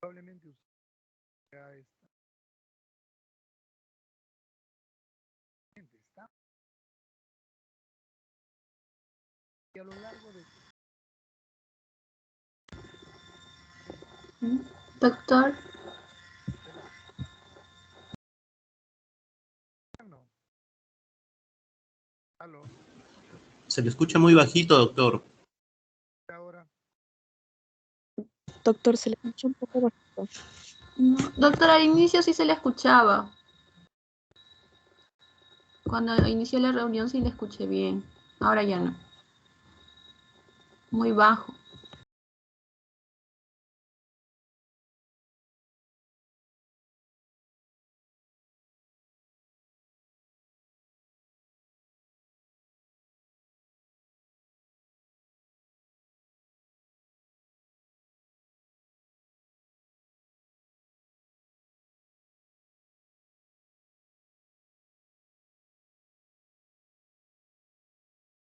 Probablemente usted ya está y a lo largo de Doctor, no. Aló, Se le escucha muy bajito, doctor. ahora Doctor, se le escucha un poco bajito. no, doctor, al inicio sí se le escuchaba. Cuando inició la reunión sí le escuché bien. Ahora ya no. Muy bajo.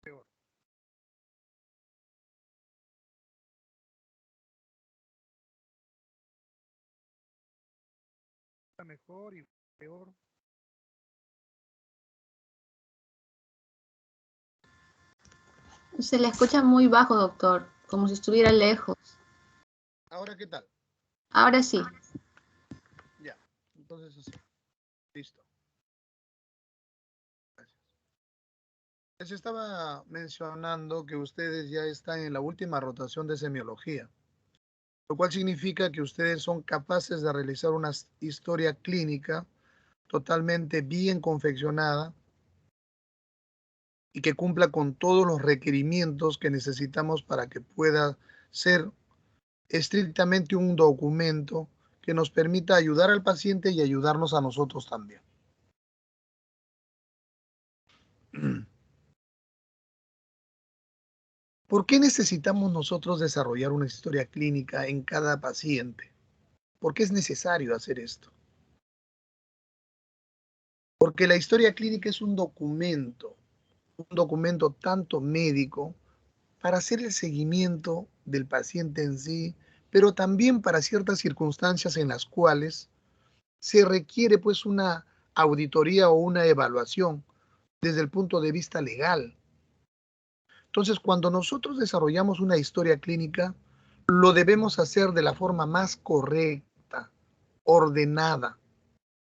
peor. Está mejor y peor. Se le escucha muy bajo, doctor, como si estuviera lejos. Ahora, ¿qué tal? Ahora sí. Ya, entonces así. Listo. Gracias. Les estaba mencionando que ustedes ya están en la última rotación de semiología, lo cual significa que ustedes son capaces de realizar una historia clínica totalmente bien confeccionada y que cumpla con todos los requerimientos que necesitamos para que pueda ser estrictamente un documento que nos permita ayudar al paciente y ayudarnos a nosotros también. ¿Por qué necesitamos nosotros desarrollar una historia clínica en cada paciente? ¿Por qué es necesario hacer esto? Porque la historia clínica es un documento tanto médico para hacer el seguimiento del paciente en sí, pero también para ciertas circunstancias en las cuales se requiere pues una auditoría o una evaluación desde el punto de vista legal. Entonces, cuando nosotros desarrollamos una historia clínica, lo debemos hacer de la forma más correcta, ordenada,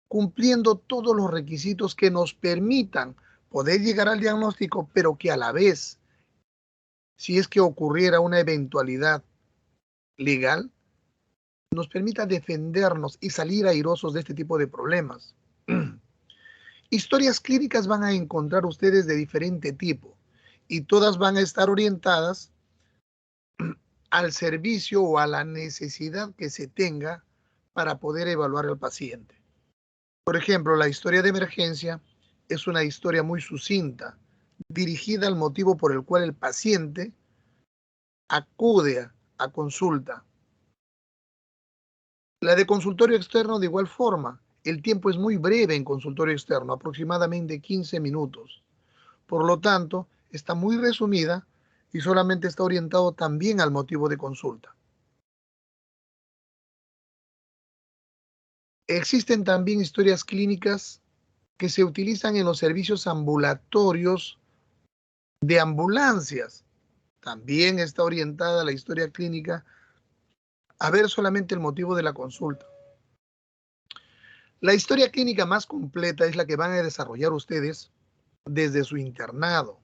cumpliendo todos los requisitos que nos permitan poder llegar al diagnóstico, pero que a la vez, si es que ocurriera una eventualidad legal, nos permita defendernos y salir airosos de este tipo de problemas. Historias clínicas van a encontrar ustedes de diferente tipo y todas van a estar orientadas al servicio o a la necesidad que se tenga para poder evaluar al paciente. Por ejemplo, la historia de emergencia es una historia muy sucinta, dirigida al motivo por el cual el paciente acude a consulta. La de consultorio externo de igual forma. El tiempo es muy breve en consultorio externo, aproximadamente 15 minutos. Por lo tanto, está muy resumida y solamente está orientado también al motivo de consulta. Existen también historias clínicas que se utilizan en los servicios ambulatorios de ambulancias. También está orientada la historia clínica a ver solamente el motivo de la consulta. La historia clínica más completa es la que van a desarrollar ustedes desde su internado.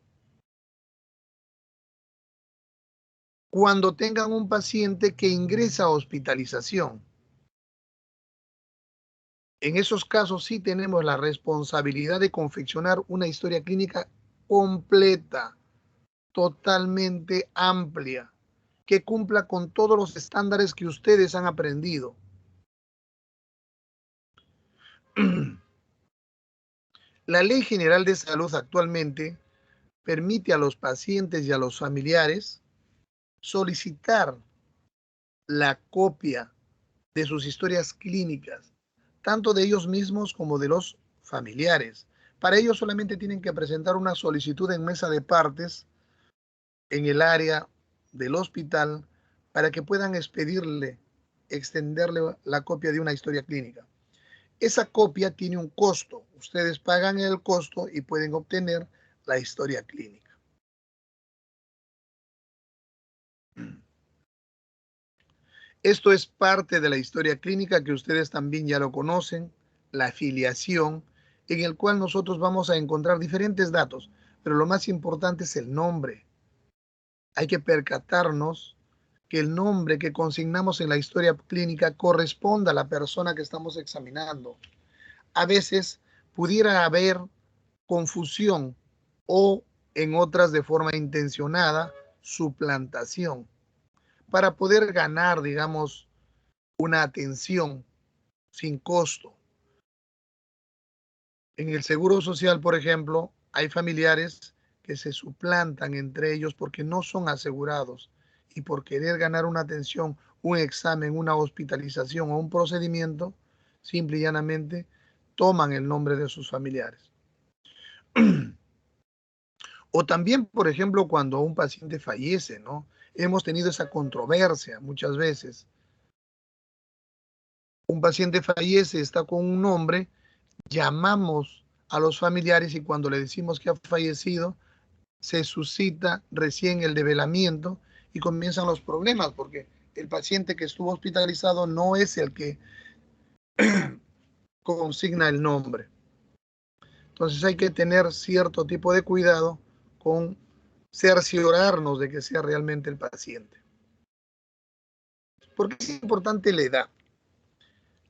Cuando tengan un paciente que ingresa a hospitalización. En esos casos sí tenemos la responsabilidad de confeccionar una historia clínica completa, totalmente amplia, que cumpla con todos los estándares que ustedes han aprendido. La Ley General de Salud actualmente permite a los pacientes y a los familiares solicitar la copia de sus historias clínicas, tanto de ellos mismos como de los familiares. Para ello solamente tienen que presentar una solicitud en mesa de partes en el área del hospital para que puedan expedirle extenderle la copia de una historia clínica. Esa copia tiene un costo. Ustedes pagan el costo y pueden obtener la historia clínica. Esto es parte de la historia clínica que ustedes también ya lo conocen, la afiliación, en el cual nosotros vamos a encontrar diferentes datos, pero lo más importante es el nombre. Hay que percatarnos que el nombre que consignamos en la historia clínica corresponda a la persona que estamos examinando. A veces pudiera haber confusión o en otras de forma intencionada, suplantación, para poder ganar, digamos, una atención sin costo. En el Seguro Social, por ejemplo, hay familiares que se suplantan entre ellos porque no son asegurados y por querer ganar una atención, un examen, una hospitalización o un procedimiento, simple y llanamente toman el nombre de sus familiares. O también, por ejemplo, cuando un paciente fallece, ¿no? Hemos tenido esa controversia muchas veces. Un paciente fallece, está con un nombre, llamamos a los familiares y cuando le decimos que ha fallecido, se suscita recién el develamiento y comienzan los problemas porque el paciente que estuvo hospitalizado no es el que consigna el nombre. Entonces hay que tener cierto tipo de cuidado con cerciorarnos de que sea realmente el paciente. ¿Por qué es importante la edad?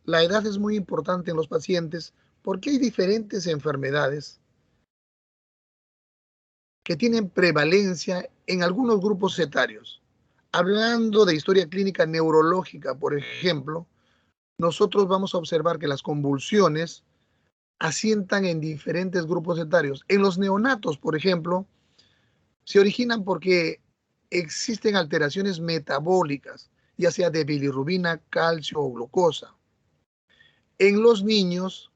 La edad es muy importante en los pacientes porque hay diferentes enfermedades que tienen prevalencia en algunos grupos etarios. Hablando de historia clínica neurológica, por ejemplo, nosotros vamos a observar que las convulsiones asientan en diferentes grupos etarios. En los neonatos, por ejemplo, se originan porque existen alteraciones metabólicas, ya sea de bilirrubina, calcio o glucosa. En los niños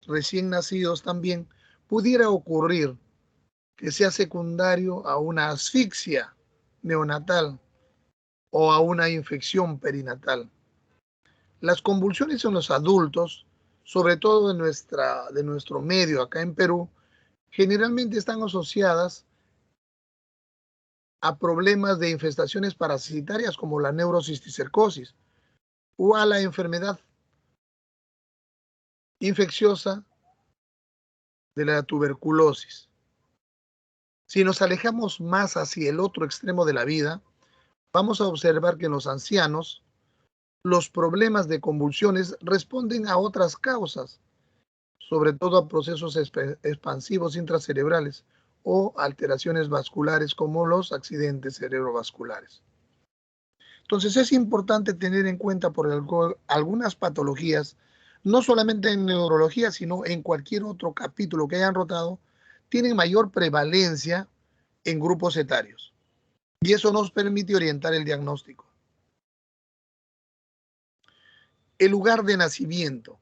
recién nacidos también pudiera ocurrir que sea secundario a una asfixia neonatal o a una infección perinatal. Las convulsiones en los adultos, sobre todo de nuestro medio acá en Perú, generalmente están asociadas a problemas de infestaciones parasitarias como la neurocisticercosis o a la enfermedad infecciosa de la tuberculosis. Si nos alejamos más hacia el otro extremo de la vida, vamos a observar que en los ancianos los problemas de convulsiones responden a otras causas, sobre todo a procesos expansivos intracerebrales o alteraciones vasculares como los accidentes cerebrovasculares. Entonces es importante tener en cuenta por algunas patologías, no solamente en neurología, sino en cualquier otro capítulo que hayan rotado, tienen mayor prevalencia en grupos etarios. Y eso nos permite orientar el diagnóstico. El lugar de nacimiento.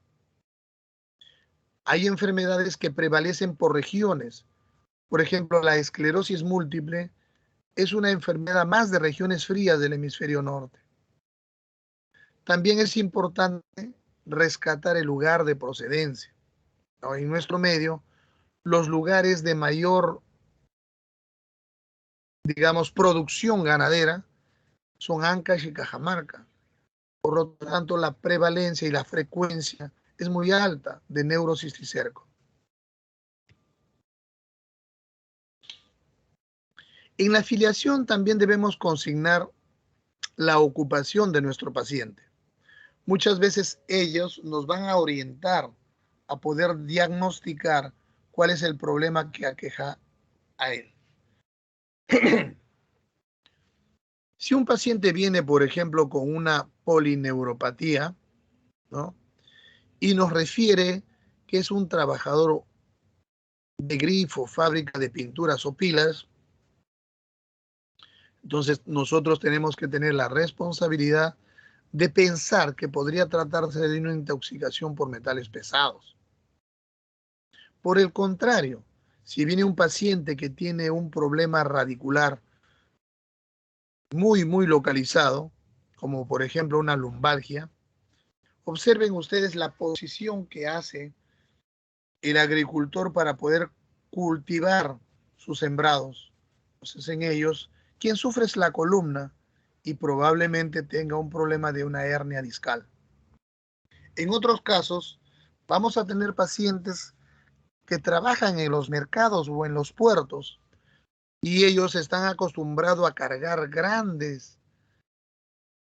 Hay enfermedades que prevalecen por regiones. Por ejemplo, la esclerosis múltiple es una enfermedad más de regiones frías del hemisferio norte. También es importante rescatar el lugar de procedencia, ¿no? En nuestro medio, los lugares de mayor, digamos, producción ganadera son Ancash y Cajamarca. Por lo tanto, la prevalencia y la frecuencia es muy alta de neurocisticerco. En la afiliación también debemos consignar la ocupación de nuestro paciente. Muchas veces ellos nos van a orientar a poder diagnosticar cuál es el problema que aqueja a él. Si un paciente viene, por ejemplo, con una polineuropatía, ¿no? Y nos refiere que es un trabajador de grifo, fábrica de pinturas o pilas, entonces nosotros tenemos que tener la responsabilidad de pensar que podría tratarse de una intoxicación por metales pesados. Por el contrario, si viene un paciente que tiene un problema radicular muy localizado, como por ejemplo una lumbalgia, observen ustedes la posición que hace el agricultor para poder cultivar sus sembrados. Entonces en ellos, quien sufre es la columna y probablemente tenga un problema de una hernia discal. En otros casos, vamos a tener pacientes que trabajan en los mercados o en los puertos y ellos están acostumbrados a cargar grandes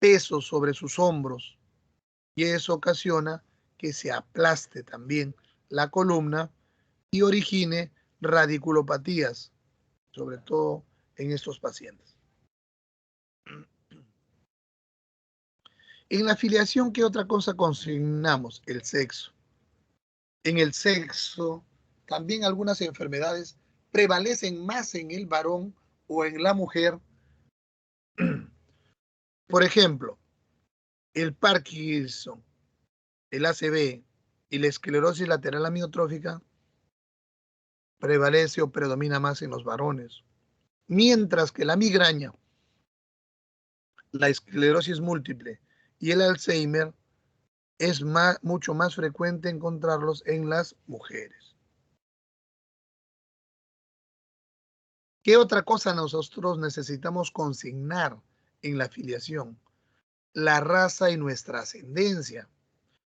pesos sobre sus hombros y eso ocasiona que se aplaste también la columna y origine radiculopatías, sobre todo en estos pacientes. En la afiliación, ¿qué otra cosa consignamos? El sexo. En el sexo, también algunas enfermedades prevalecen más en el varón o en la mujer. Por ejemplo, el Parkinson, el ACV y la esclerosis lateral amiotrófica prevalece o predomina más en los varones, mientras que la migraña, la esclerosis múltiple y el Alzheimer es mucho más frecuente encontrarlos en las mujeres. ¿Qué otra cosa nosotros necesitamos consignar en la afiliación? La raza y nuestra ascendencia,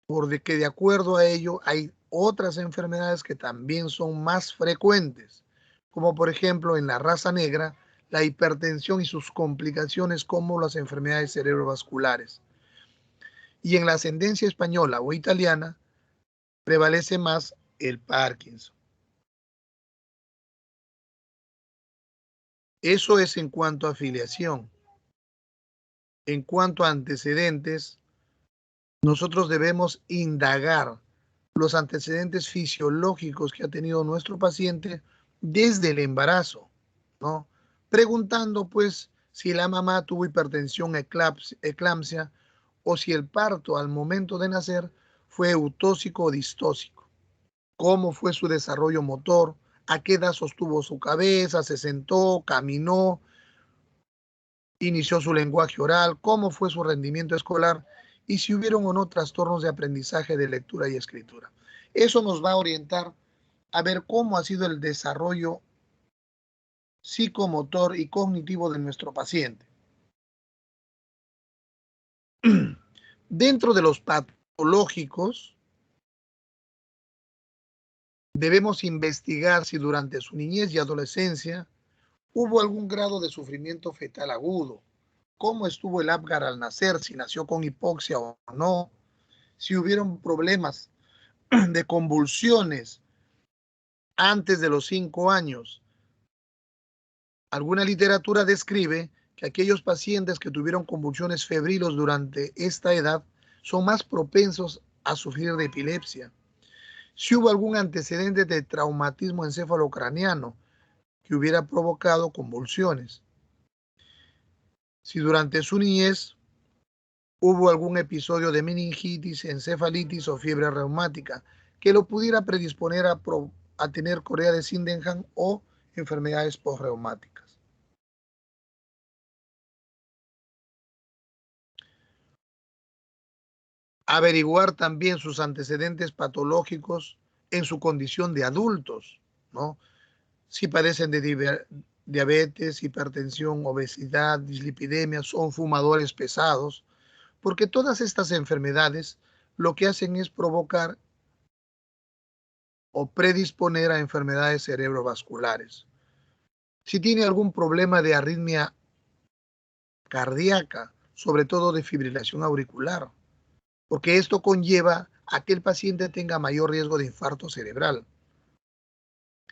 porque de acuerdo a ello hay otras enfermedades que también son más frecuentes, como por ejemplo en la raza negra, la hipertensión y sus complicaciones como las enfermedades cerebrovasculares. Y en la ascendencia española o italiana prevalece más el Parkinson. Eso es en cuanto a afiliación. En cuanto a antecedentes, nosotros debemos indagar los antecedentes fisiológicos que ha tenido nuestro paciente desde el embarazo, ¿no? Preguntando, pues, si la mamá tuvo hipertensión, eclampsia, o si el parto al momento de nacer fue eutóxico o distóxico. ¿Cómo fue su desarrollo motor? ¿A qué edad sostuvo su cabeza? ¿Se sentó? ¿Caminó? ¿Inició su lenguaje oral? ¿Cómo fue su rendimiento escolar? Y si hubieron o no trastornos de aprendizaje de lectura y escritura. Eso nos va a orientar a ver cómo ha sido el desarrollo psicomotor y cognitivo de nuestro paciente. Dentro de los patológicos, debemos investigar si durante su niñez y adolescencia hubo algún grado de sufrimiento fetal agudo, cómo estuvo el Apgar al nacer, si nació con hipoxia o no, si hubieron problemas de convulsiones antes de los 5 años. Alguna literatura describe que aquellos pacientes que tuvieron convulsiones febriles durante esta edad son más propensos a sufrir de epilepsia. Si hubo algún antecedente de traumatismo encefalocraniano que hubiera provocado convulsiones. Si durante su niñez hubo algún episodio de meningitis, encefalitis o fiebre reumática que lo pudiera predisponer a tener corea de Sydenham o enfermedades postreumáticas. Averiguar también sus antecedentes patológicos en su condición de adultos, ¿no? Si padecen de diabetes, hipertensión, obesidad, dislipidemia, son fumadores pesados, porque todas estas enfermedades lo que hacen es provocar o predisponer a enfermedades cerebrovasculares. Si tiene algún problema de arritmia cardíaca, sobre todo de fibrilación auricular, porque esto conlleva a que el paciente tenga mayor riesgo de infarto cerebral.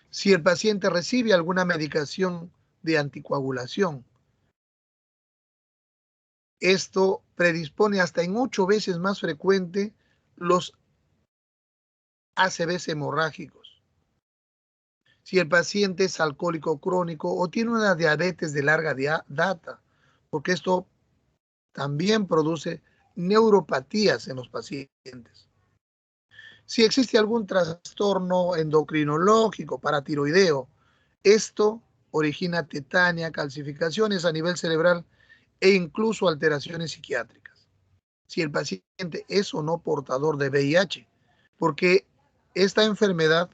Si el paciente recibe alguna medicación de anticoagulación, esto predispone hasta en 8 veces más frecuente los ACVs hemorrágicos. Si el paciente es alcohólico crónico o tiene una diabetes de larga data, porque esto también produce neuropatías en los pacientes. Si existe algún trastorno endocrinológico paratiroideo, esto origina tetania, calcificaciones a nivel cerebral e incluso alteraciones psiquiátricas. Si el paciente es o no portador de VIH, porque esta enfermedad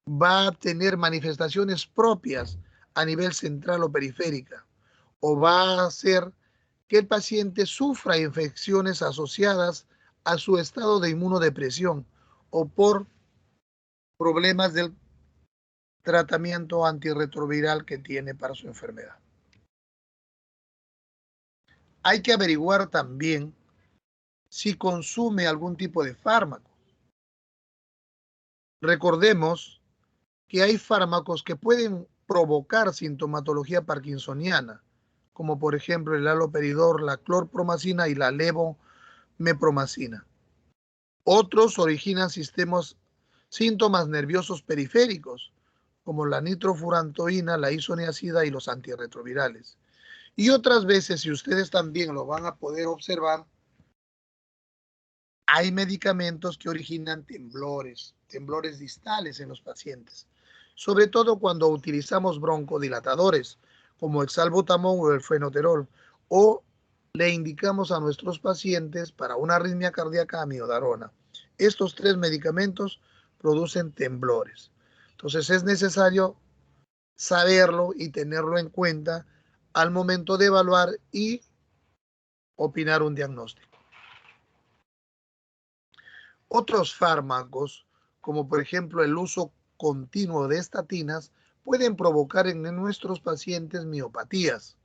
va a tener manifestaciones propias a nivel central o periférica, o va a hacer que el paciente sufra infecciones asociadas a su estado de inmunodepresión o por problemas del tratamiento antirretroviral que tiene para su enfermedad. Hay que averiguar también si consume algún tipo de fármaco. Recordemos que hay fármacos que pueden provocar sintomatología parkinsoniana, como por ejemplo el haloperidol, la clorpromacina y la levomepromacina. Otros originan síntomas nerviosos periféricos, como la nitrofurantoína, la isoniazida y los antirretrovirales. Y otras veces, si ustedes también lo van a poder observar, hay medicamentos que originan temblores distales en los pacientes, sobre todo cuando utilizamos broncodilatadores, como el salbutamol o el fenoterol, o le indicamos a nuestros pacientes para una arritmia cardíaca amiodarona. Estos 3 medicamentos producen temblores. Entonces es necesario saberlo y tenerlo en cuenta al momento de evaluar y opinar un diagnóstico. Otros fármacos, como por ejemplo el uso continuo de estatinas, pueden provocar en nuestros pacientes miopatías.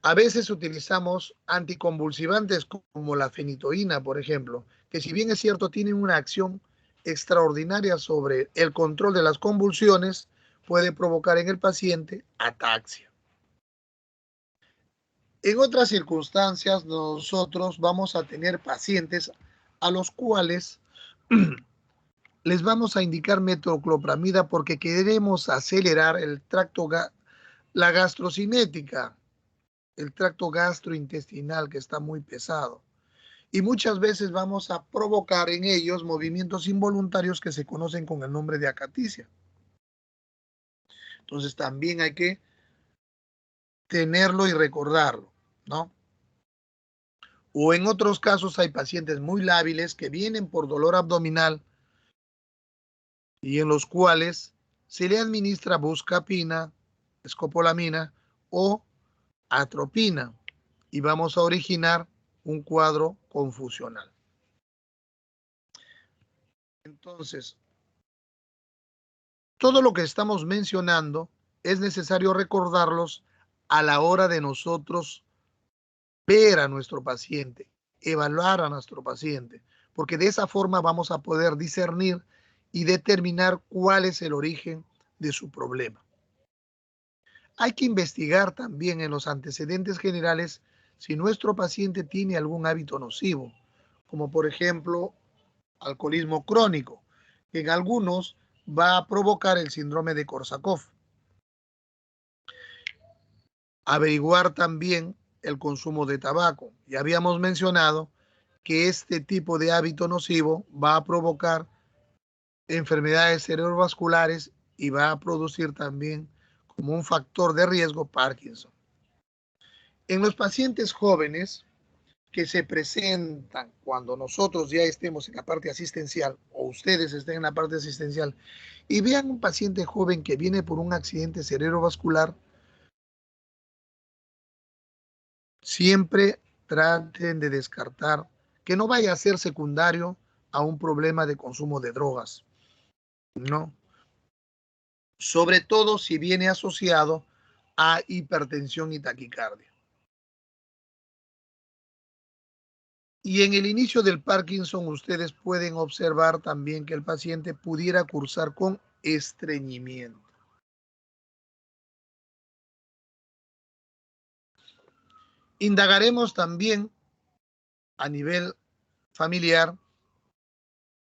A veces utilizamos anticonvulsivantes como la fenitoína, por ejemplo, que si bien es cierto tienen una acción extraordinaria sobre el control de las convulsiones, puede provocar en el paciente ataxia. En otras circunstancias, nosotros vamos a tener pacientes a los cuales les vamos a indicar metoclopramida porque queremos acelerar la gastrocinética, el tracto gastrointestinal que está muy pesado. Y muchas veces vamos a provocar en ellos movimientos involuntarios que se conocen con el nombre de acaticia. Entonces también hay que tenerlo y recordarlo, ¿no? O en otros casos hay pacientes muy lábiles que vienen por dolor abdominal y en los cuales se le administra buscapina, escopolamina o atropina y vamos a originar un cuadro confusional. Entonces, todo lo que estamos mencionando es necesario recordarlos a la hora de nosotros ver a nuestro paciente, evaluar a nuestro paciente, porque de esa forma vamos a poder discernir y determinar cuál es el origen de su problema. Hay que investigar también en los antecedentes generales si nuestro paciente tiene algún hábito nocivo, como por ejemplo alcoholismo crónico, que en algunos va a provocar el síndrome de Korsakoff. Averiguar también el consumo de tabaco. Ya habíamos mencionado que este tipo de hábito nocivo va a provocar enfermedades cerebrovasculares y va a producir también como un factor de riesgo Parkinson. En los pacientes jóvenes que se presentan cuando nosotros ya estemos en la parte asistencial o ustedes estén en la parte asistencial y vean un paciente joven que viene por un accidente cerebrovascular, siempre traten de descartar que no vaya a ser secundario a un problema de consumo de drogas, ¿no? Sobre todo si viene asociado a hipertensión y taquicardia. Y en el inicio del Parkinson, ustedes pueden observar también que el paciente pudiera cursar con estreñimiento. Indagaremos también a nivel familiar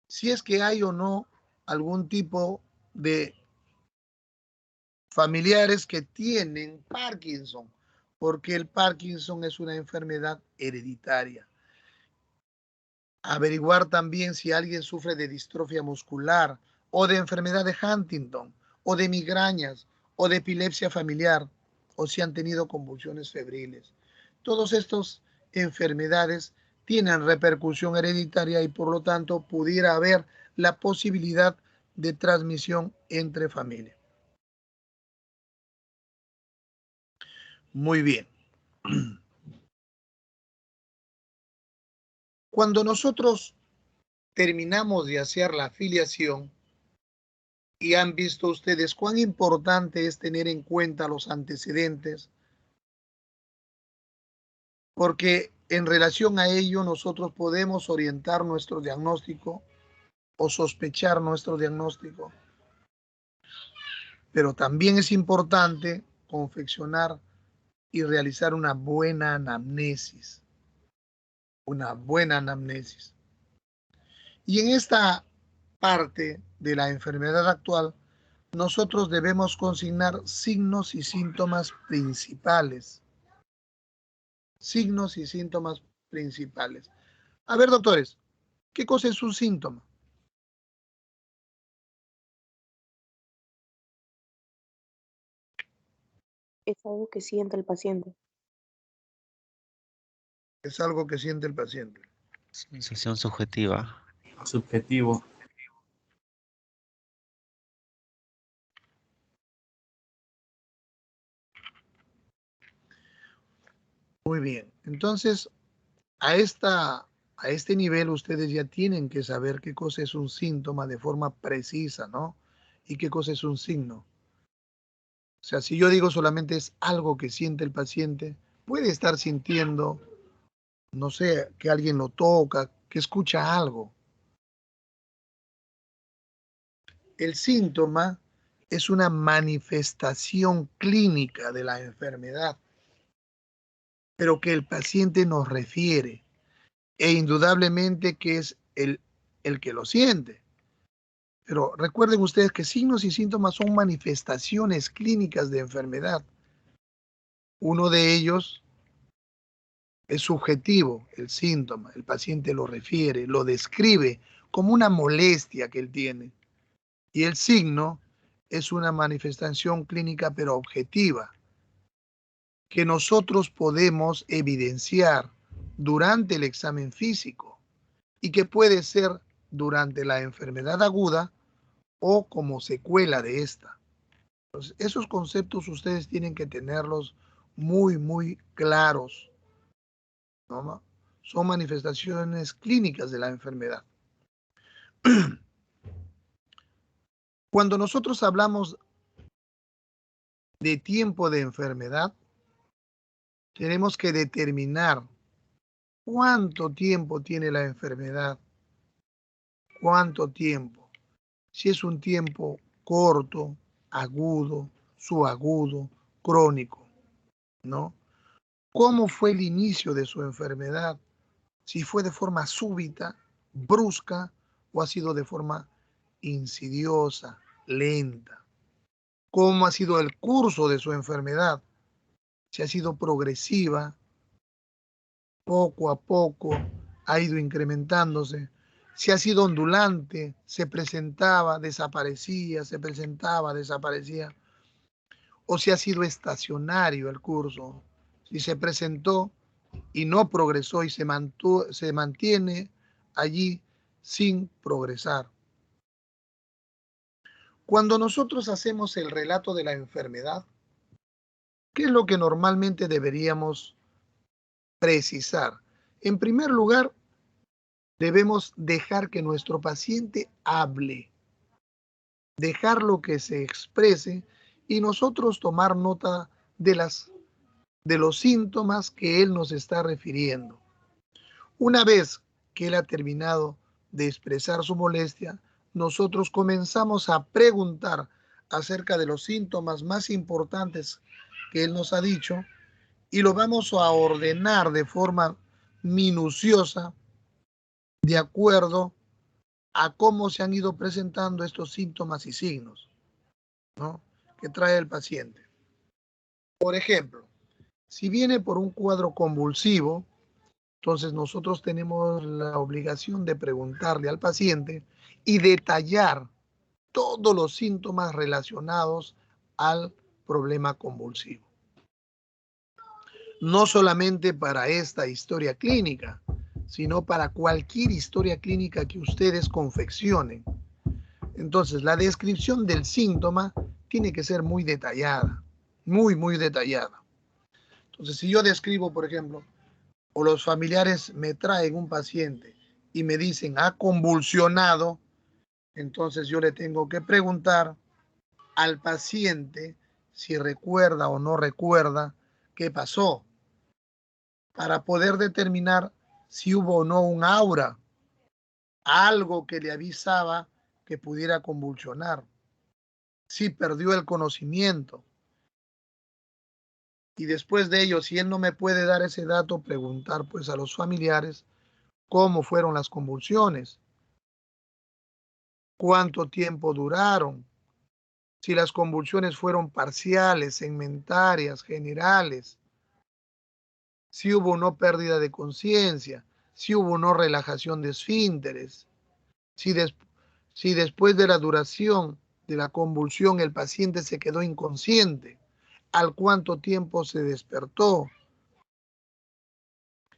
si es que hay o no algún tipo de familiares que tienen Parkinson, porque el Parkinson es una enfermedad hereditaria. Averiguar también si alguien sufre de distrofia muscular o de enfermedad de Huntington o de migrañas o de epilepsia familiar o si han tenido convulsiones febriles. Todas estas enfermedades tienen repercusión hereditaria y por lo tanto pudiera haber la posibilidad de transmisión entre familias. Muy bien. Cuando nosotros terminamos de hacer la afiliación y han visto ustedes cuán importante es tener en cuenta los antecedentes, porque en relación a ello nosotros podemos orientar nuestro diagnóstico o sospechar nuestro diagnóstico, pero también es importante confeccionar y realizar una buena anamnesis. Una buena anamnesis. Y en esta parte de la enfermedad actual, nosotros debemos consignar signos y síntomas principales. Signos y síntomas principales. A ver, doctores, ¿qué cosa es un síntoma? Es algo que siente el paciente. Es algo que siente el paciente. Sensación subjetiva. Subjetivo. Muy bien. Entonces, a este nivel ustedes ya tienen que saber qué cosa es un síntoma de forma precisa, ¿no? Y qué cosa es un signo. O sea, si yo digo solamente es algo que siente el paciente, puede estar sintiendo, no sé, que alguien lo toca, que escucha algo. El síntoma es una manifestación clínica de la enfermedad, pero que el paciente nos refiere e indudablemente que es el que lo siente. Pero recuerden ustedes que signos y síntomas son manifestaciones clínicas de enfermedad. Uno de ellos es subjetivo, el síntoma, el paciente lo refiere, lo describe como una molestia que él tiene. Y el signo es una manifestación clínica pero objetiva, que nosotros podemos evidenciar durante el examen físico y que puede ser durante la enfermedad aguda o como secuela de esta. Entonces, esos conceptos ustedes tienen que tenerlos muy claros, ¿no? Son manifestaciones clínicas de la enfermedad. Cuando nosotros hablamos de tiempo de enfermedad, tenemos que determinar cuánto tiempo tiene la enfermedad, cuánto tiempo. Si es un tiempo corto, agudo, subagudo, crónico, ¿no? ¿Cómo fue el inicio de su enfermedad? Si fue de forma súbita, brusca o ha sido de forma insidiosa, lenta. ¿Cómo ha sido el curso de su enfermedad? Si ha sido progresiva, poco a poco ha ido incrementándose. Si ha sido ondulante, se presentaba, desaparecía, se presentaba, desaparecía. O si ha sido estacionario el curso. Si se presentó y no progresó y se mantiene allí sin progresar. Cuando nosotros hacemos el relato de la enfermedad, ¿qué es lo que normalmente deberíamos precisar? En primer lugar, debemos dejar que nuestro paciente hable, dejarlo que se exprese y nosotros tomar nota de los síntomas que él nos está refiriendo. Una vez que él ha terminado de expresar su molestia, nosotros comenzamos a preguntar acerca de los síntomas más importantes que él nos ha dicho y lo vamos a ordenar de forma minuciosa de acuerdo a cómo se han ido presentando estos síntomas y signos, ¿no?, que trae el paciente. Por ejemplo, si viene por un cuadro convulsivo, entonces nosotros tenemos la obligación de preguntarle al paciente y detallar todos los síntomas relacionados al problema convulsivo. no solamente para esta historia clínica, sino para cualquier historia clínica que ustedes confeccionen. Entonces, la descripción del síntoma tiene que ser muy detallada, muy detallada. Entonces, si yo describo, por ejemplo, o los familiares me traen un paciente y me dicen ha convulsionado, entonces yo le tengo que preguntar al paciente si recuerda o no recuerda qué pasó, para poder determinar si hubo o no un aura, algo que le avisaba que pudiera convulsionar, si perdió el conocimiento. Y después de ello, si él no me puede dar ese dato, preguntar pues a los familiares cómo fueron las convulsiones, cuánto tiempo duraron, si las convulsiones fueron parciales, segmentarias, generales, si hubo o no pérdida de conciencia, si hubo o no relajación de esfínteres, si, si después de la duración de la convulsión el paciente se quedó inconsciente, al cuánto tiempo se despertó,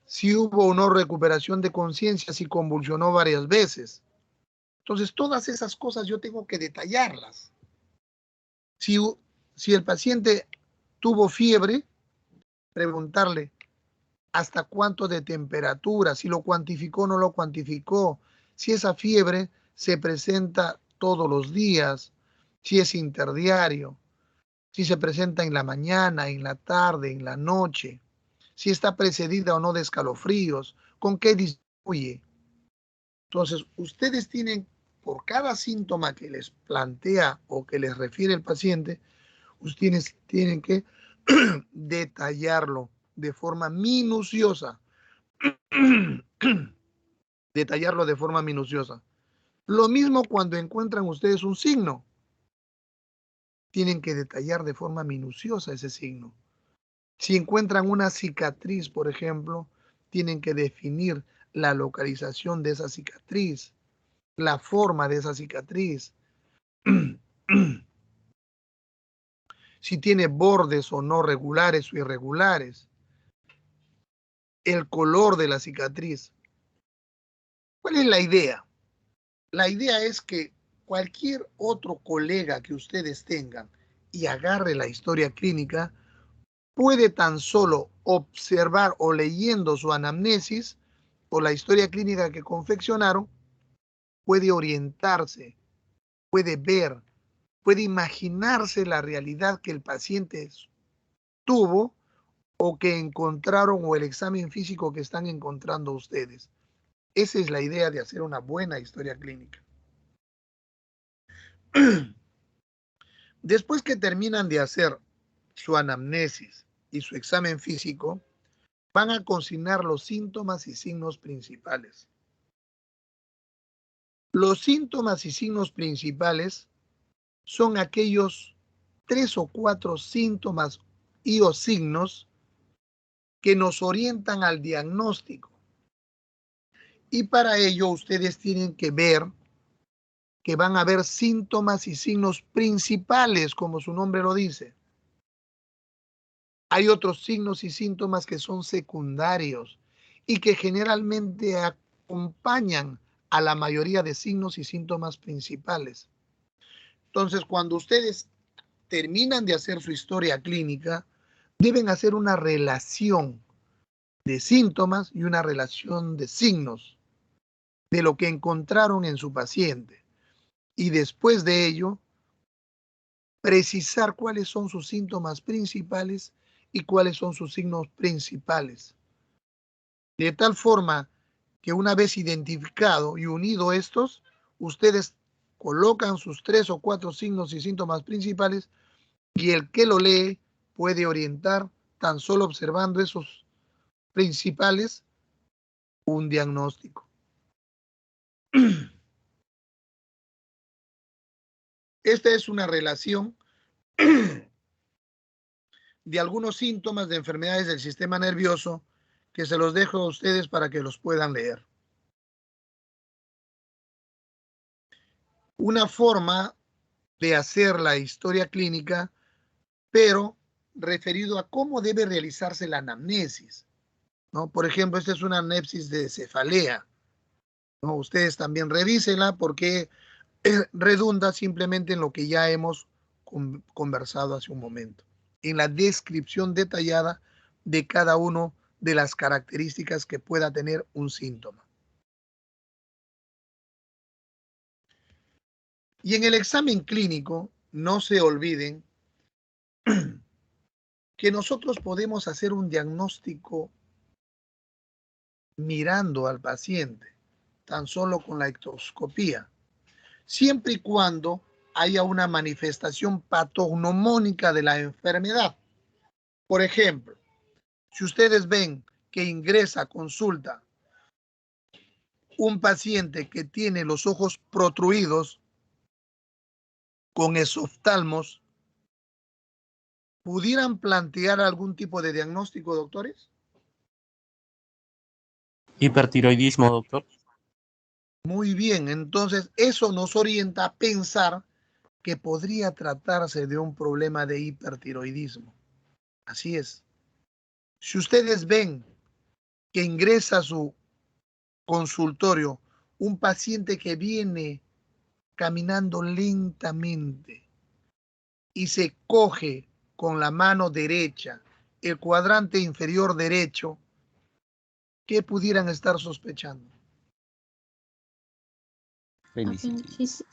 si hubo o no recuperación de conciencia, si convulsionó varias veces. Entonces, todas esas cosas yo tengo que detallarlas. Si, si el paciente tuvo fiebre, preguntarle hasta cuánto de temperatura, si lo cuantificó o no lo cuantificó, si esa fiebre se presenta todos los días, si es interdiario, si se presenta en la mañana, en la tarde, en la noche, si está precedida o no de escalofríos, con qué disminuye. Entonces, ustedes tienen, por cada síntoma que les plantea o que les refiere el paciente, ustedes tienen que detallarlo de forma minuciosa. Detallarlo de forma minuciosa. Lo mismo cuando encuentran ustedes un signo. Tienen que detallar de forma minuciosa ese signo. Si encuentran una cicatriz, por ejemplo, tienen que definir la localización de esa cicatriz, la forma de esa cicatriz, si tiene bordes o no regulares o irregulares, el color de la cicatriz. ¿Cuál es la idea? La idea es que cualquier otro colega que ustedes tengan y agarre la historia clínica, puede tan solo observar o leyendo su anamnesis o la historia clínica que confeccionaron, puede orientarse, puede ver, puede imaginarse la realidad que el paciente tuvo o que encontraron o el examen físico que están encontrando ustedes. Esa es la idea de hacer una buena historia clínica. Después que terminan de hacer su anamnesis y su examen físico, van a consignar los síntomas y signos principales. Los síntomas y signos principales son aquellos 3 o 4 síntomas y o signos que nos orientan al diagnóstico. Y para ello ustedes tienen que ver que van a haber síntomas y signos principales, como su nombre lo dice. Hay otros signos y síntomas que son secundarios y que generalmente acompañan a la mayoría de signos y síntomas principales. Entonces, cuando ustedes terminan de hacer su historia clínica, deben hacer una relación de síntomas y una relación de signos de lo que encontraron en su paciente. Y después de ello, precisar cuáles son sus síntomas principales y cuáles son sus signos principales. De tal forma que una vez identificado y unido estos, ustedes colocan sus 3 o 4 signos y síntomas principales y el que lo lee puede orientar, tan solo observando esos principales, un diagnóstico. Esta es una relación de algunos síntomas de enfermedades del sistema nervioso que se los dejo a ustedes para que los puedan leer. Una forma de hacer la historia clínica, pero referido a cómo debe realizarse la anamnesis, ¿no? Por ejemplo, esta es una anamnesis de cefalea, ¿no? Ustedes también revísenla porque redunda simplemente en lo que ya hemos conversado hace un momento, en la descripción detallada de cada una de las características que pueda tener un síntoma. Y en el examen clínico, no se olviden que nosotros podemos hacer un diagnóstico mirando al paciente, tan solo con la ectoscopía, siempre y cuando haya una manifestación patognomónica de la enfermedad. Por ejemplo, si ustedes ven que ingresa a consulta un paciente que tiene los ojos protruidos con esoftalmos, ¿pudieran plantear algún tipo de diagnóstico, doctores? Hipertiroidismo, doctor. Muy bien, entonces eso nos orienta a pensar que podría tratarse de un problema de hipertiroidismo. Así es. Si ustedes ven que ingresa a su consultorio un paciente que viene caminando lentamente y se coge con la mano derecha el cuadrante inferior derecho, ¿qué pudieran estar sospechando? Apendicitis.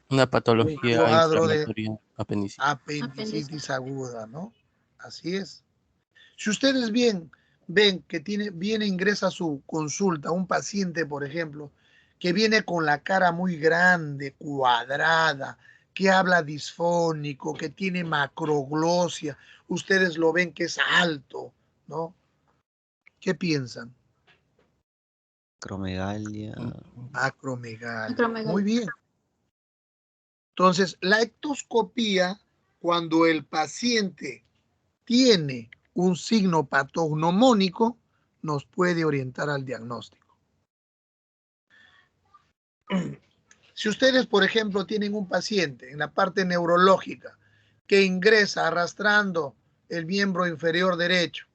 Una Un patología cuadro de inflamatoria apendicitis. apendicitis aguda, ¿no? Así es. Si ustedes ven que viene, ingresa a su consulta un paciente, por ejemplo, que viene con la cara muy grande, cuadrada, que habla disfónico, que tiene macroglosia, ustedes lo ven que es alto, ¿no? ¿Qué piensan? Acromegalia. Acromegalia. Muy Acromegalia. bien. Entonces, la ectoscopía, cuando el paciente tiene un signo patognomónico, nos puede orientar al diagnóstico. Si ustedes, por ejemplo, tienen un paciente en la parte neurológica que ingresa arrastrando el miembro inferior derecho,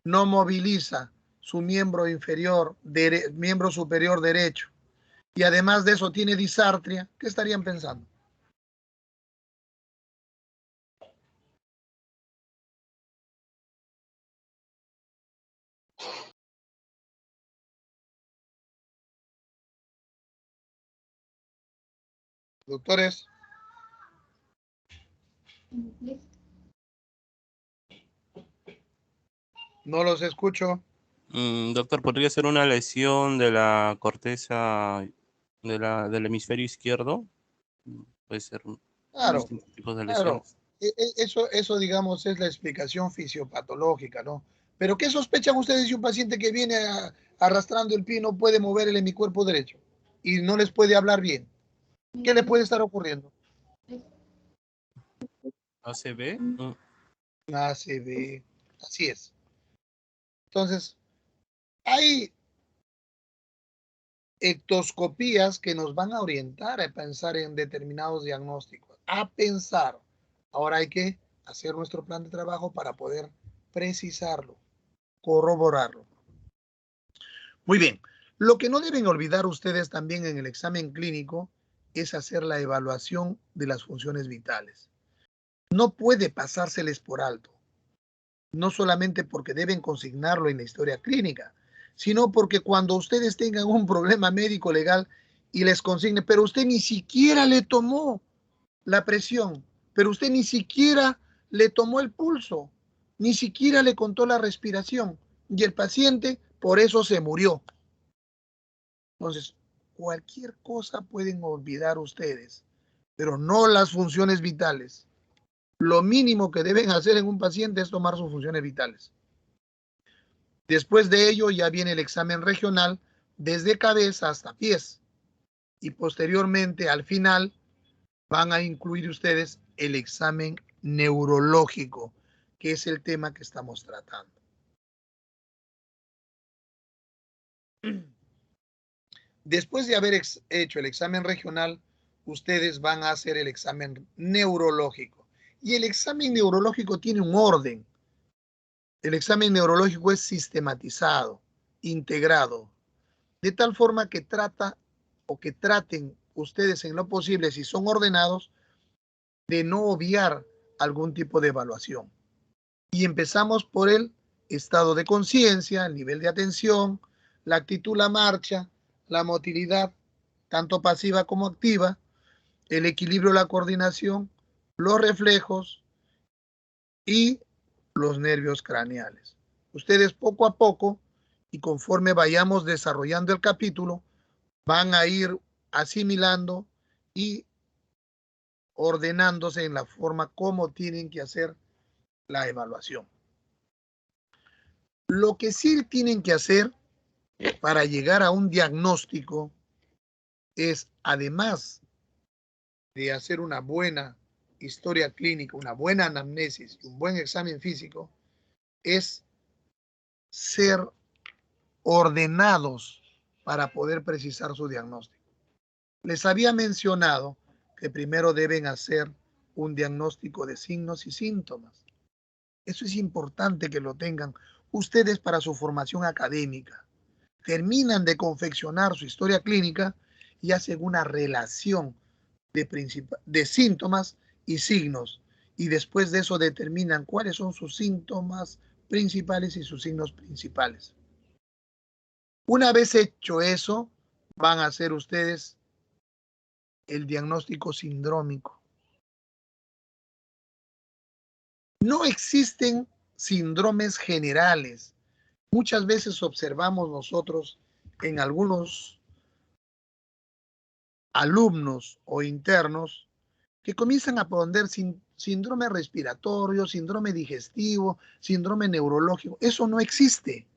no moviliza su miembro miembro superior derecho, y además de eso tiene disartria, ¿qué estarían pensando? Doctores, no los escucho. Doctor, ¿podría ser una lesión de la corteza del hemisferio izquierdo? Puede ser Claro, distintos tipos de claro. lesiones. Eso, digamos, es la explicación fisiopatológica, ¿no? Pero ¿qué sospechan ustedes si un paciente que viene arrastrando el pie no puede mover el hemicuerpo derecho y no les puede hablar bien? ¿Qué le puede estar ocurriendo? ACV. ACV. Así es. Entonces, hay ectoscopías que nos van a orientar a pensar en determinados diagnósticos, a pensar. Ahora hay que hacer nuestro plan de trabajo para poder precisarlo, corroborarlo. Muy bien. Lo que no deben olvidar ustedes también en el examen clínico es hacer la evaluación de las funciones vitales. No puede pasárseles por alto, no solamente porque deben consignarlo en la historia clínica, sino porque cuando ustedes tengan un problema médico legal y les consigne, pero usted ni siquiera le tomó la presión, pero usted ni siquiera le tomó el pulso, ni siquiera le contó la respiración y el paciente por eso se murió. Entonces, cualquier cosa pueden olvidar ustedes, pero no las funciones vitales. Lo mínimo que deben hacer en un paciente es tomar sus funciones vitales. Después de ello ya viene el examen regional desde cabeza hasta pies y posteriormente al final van a incluir ustedes el examen neurológico, que es el tema que estamos tratando. Después de haber hecho el examen regional, ustedes van a hacer el examen neurológico. Y el examen neurológico tiene un orden. El examen neurológico es sistematizado, integrado, de tal forma que trata o que traten ustedes en lo posible, si son ordenados, de no obviar algún tipo de evaluación. Y empezamos por el estado de conciencia, el nivel de atención, la actitud, la marcha, la motilidad, tanto pasiva como activa, el equilibrio, la coordinación, los reflejos y los nervios craneales. Ustedes poco a poco y conforme vayamos desarrollando el capítulo, van a ir asimilando y ordenándose en la forma como tienen que hacer la evaluación. Lo que sí tienen que hacer para llegar a un diagnóstico es, además de hacer una buena historia clínica, una buena anamnesis y un buen examen físico, es ser ordenados para poder precisar su diagnóstico. Les había mencionado que primero deben hacer un diagnóstico de signos y síntomas. Eso es importante que lo tengan ustedes para su formación académica. Terminan de confeccionar su historia clínica y hacen una relación de síntomas y signos. Y después de eso determinan cuáles son sus síntomas principales y sus signos principales. Una vez hecho eso, van a hacer ustedes el diagnóstico sindrómico. No existen síndromes generales. Muchas veces observamos nosotros en algunos alumnos o internos que comienzan a poner síndrome respiratorio, síndrome digestivo, síndrome neurológico. Eso no existe.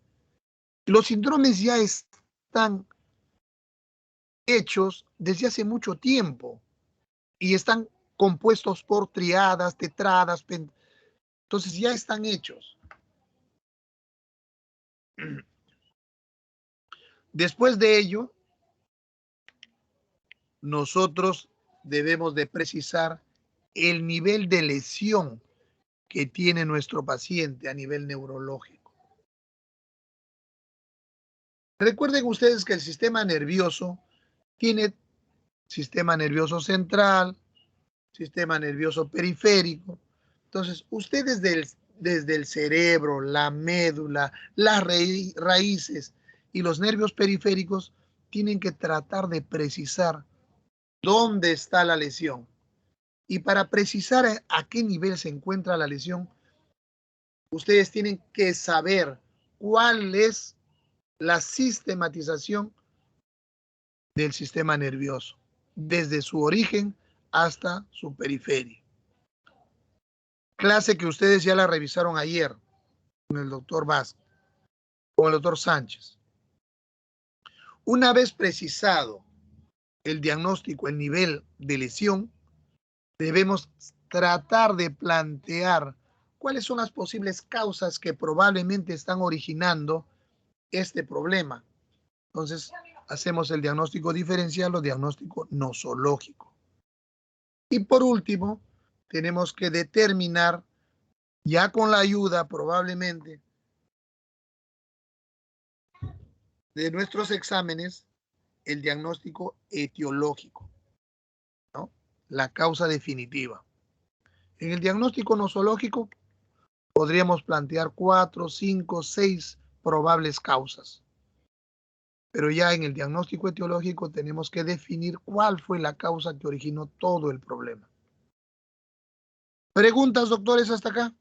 Los síndromes ya están hechos desde hace mucho tiempo y están compuestos por triadas, tetradas, entonces ya están hechos. Después de ello, nosotros debemos de precisar el nivel de lesión que tiene nuestro paciente a nivel neurológico. Recuerden ustedes que el sistema nervioso tiene sistema nervioso central, sistema nervioso periférico. Entonces, ustedes desde el cerebro, la médula, las raíces y los nervios periféricos tienen que tratar de precisar dónde está la lesión. Y para precisar a qué nivel se encuentra la lesión, ustedes tienen que saber cuál es la sistematización del sistema nervioso, desde su origen hasta su periferia. Clase que ustedes ya la revisaron ayer con el doctor Vázquez, con el doctor Sánchez. Una vez precisado el diagnóstico, el nivel de lesión, debemos tratar de plantear cuáles son las posibles causas que probablemente están originando este problema. Entonces, hacemos el diagnóstico diferencial o diagnóstico nosológico. Y por último, tenemos que determinar, ya con la ayuda probablemente de nuestros exámenes, el diagnóstico etiológico, ¿no? La causa definitiva. En el diagnóstico nosológico podríamos plantear 4, 5, 6 probables causas. Pero ya en el diagnóstico etiológico tenemos que definir cuál fue la causa que originó todo el problema. ¿Preguntas, doctores, hasta acá?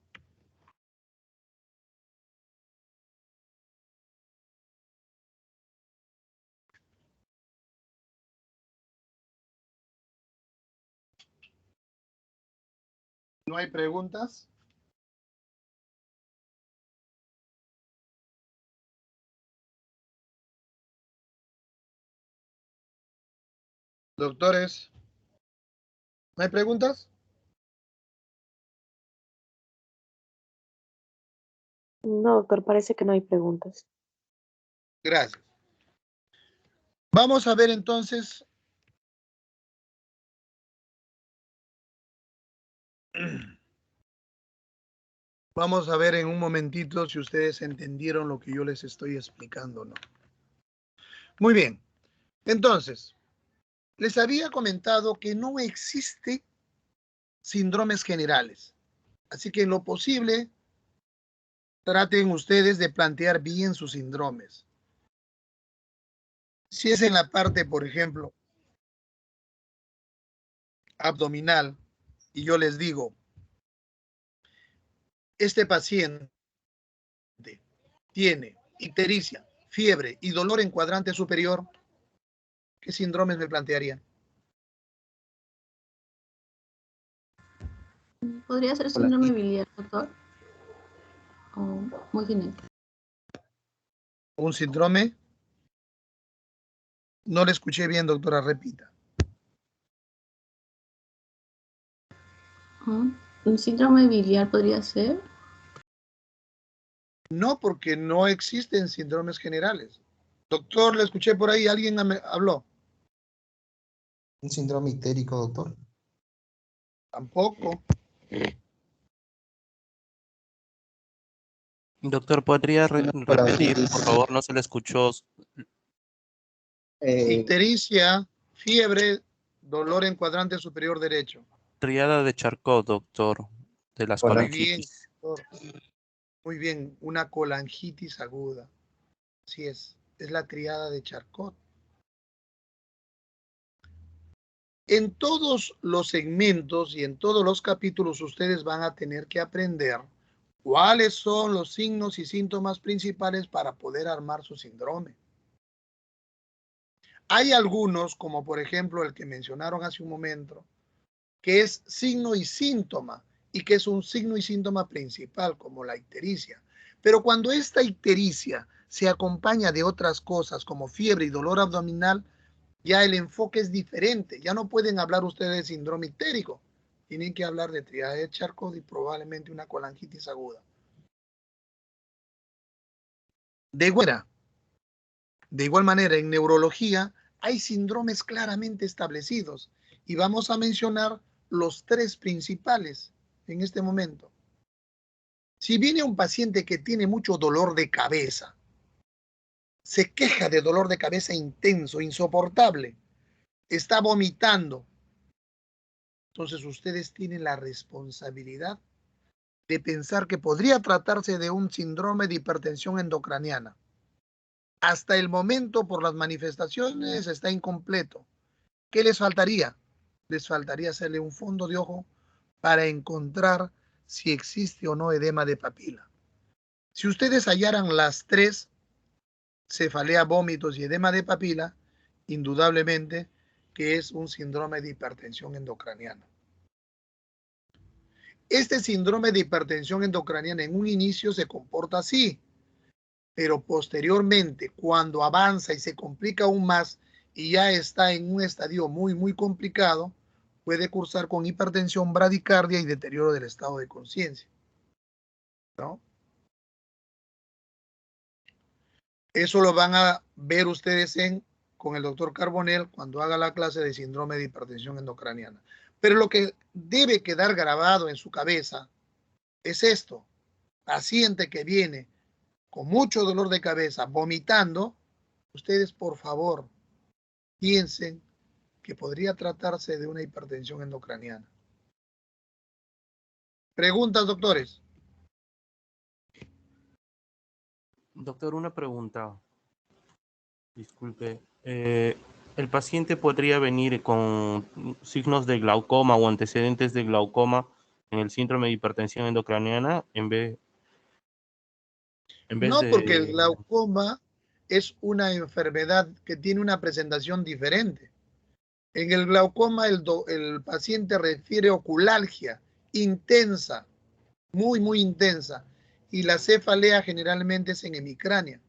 ¿No hay preguntas? Doctores, ¿no hay preguntas? No, doctor, parece que no hay preguntas. Gracias. Vamos a ver entonces Vamos a ver en un momentito si ustedes entendieron lo que yo les estoy explicando o no. Muy bien. Entonces, les había comentado que no existe síndromes generales. Así que en lo posible, traten ustedes de plantear bien sus síndromes. Si es en la parte, por ejemplo, abdominal, y yo les digo, este paciente tiene ictericia, fiebre y dolor en cuadrante superior, ¿qué síndromes me plantearían? ¿Podría ser síndrome biliar, doctor? O muy genético. Un síndrome, no le escuché bien, doctora, repita. ¿Un síndrome biliar podría ser? No, porque no existen síndromes generales. Doctor, le escuché por ahí, alguien habló. Un síndrome ictérico, doctor. Tampoco. Doctor, ¿podría repetir, por favor? No se le escuchó. Ictericia, fiebre, dolor en cuadrante superior derecho. Triada de Charcot, doctor, de las Muy bien, colangitis. doctor. Muy bien, una colangitis aguda. Así es la triada de Charcot. En todos los segmentos y en todos los capítulos ustedes van a tener que aprender cuáles son los signos y síntomas principales para poder armar su síndrome. Hay algunos, como por ejemplo el que mencionaron hace un momento, que es signo y síntoma, y que es un signo y síntoma principal, como la ictericia. Pero cuando esta ictericia se acompaña de otras cosas, como fiebre y dolor abdominal, ya el enfoque es diferente. Ya no pueden hablar ustedes de síndrome ictérico. Tienen que hablar de triada de Charcot y probablemente una colangitis aguda. De igual manera, en neurología hay síndromes claramente establecidos y vamos a mencionar los tres principales en este momento. Si viene un paciente que tiene mucho dolor de cabeza, se queja de dolor de cabeza intenso, insoportable, está vomitando, entonces ustedes tienen la responsabilidad de pensar que podría tratarse de un síndrome de hipertensión endocraniana. Hasta el momento, por las manifestaciones, está incompleto. ¿Qué les faltaría? Les faltaría hacerle un fondo de ojo para encontrar si existe o no edema de papila. Si ustedes hallaran las tres, cefalea, vómitos y edema de papila, indudablemente que es un síndrome de hipertensión endocraniana. Este síndrome de hipertensión endocraniana en un inicio se comporta así, pero posteriormente, cuando avanza y se complica aún más y ya está en un estadio muy complicado, puede cursar con hipertensión, bradicardia y deterioro del estado de conciencia, ¿no? Eso lo van a ver ustedes con el doctor Carbonell cuando haga la clase de síndrome de hipertensión endocraniana. Pero lo que debe quedar grabado en su cabeza es esto: paciente que viene con mucho dolor de cabeza, vomitando, ustedes por favor piensen que podría tratarse de una hipertensión endocraniana. Preguntas, doctores. Doctor, una pregunta. Disculpe. ¿El paciente podría venir con signos de glaucoma o antecedentes de glaucoma en el síndrome de hipertensión endocraniana en vez No, porque el de... glaucoma es una enfermedad que tiene una presentación diferente. En el glaucoma el paciente refiere oculalgia intensa, muy intensa, y la cefalea generalmente es en hemicránea.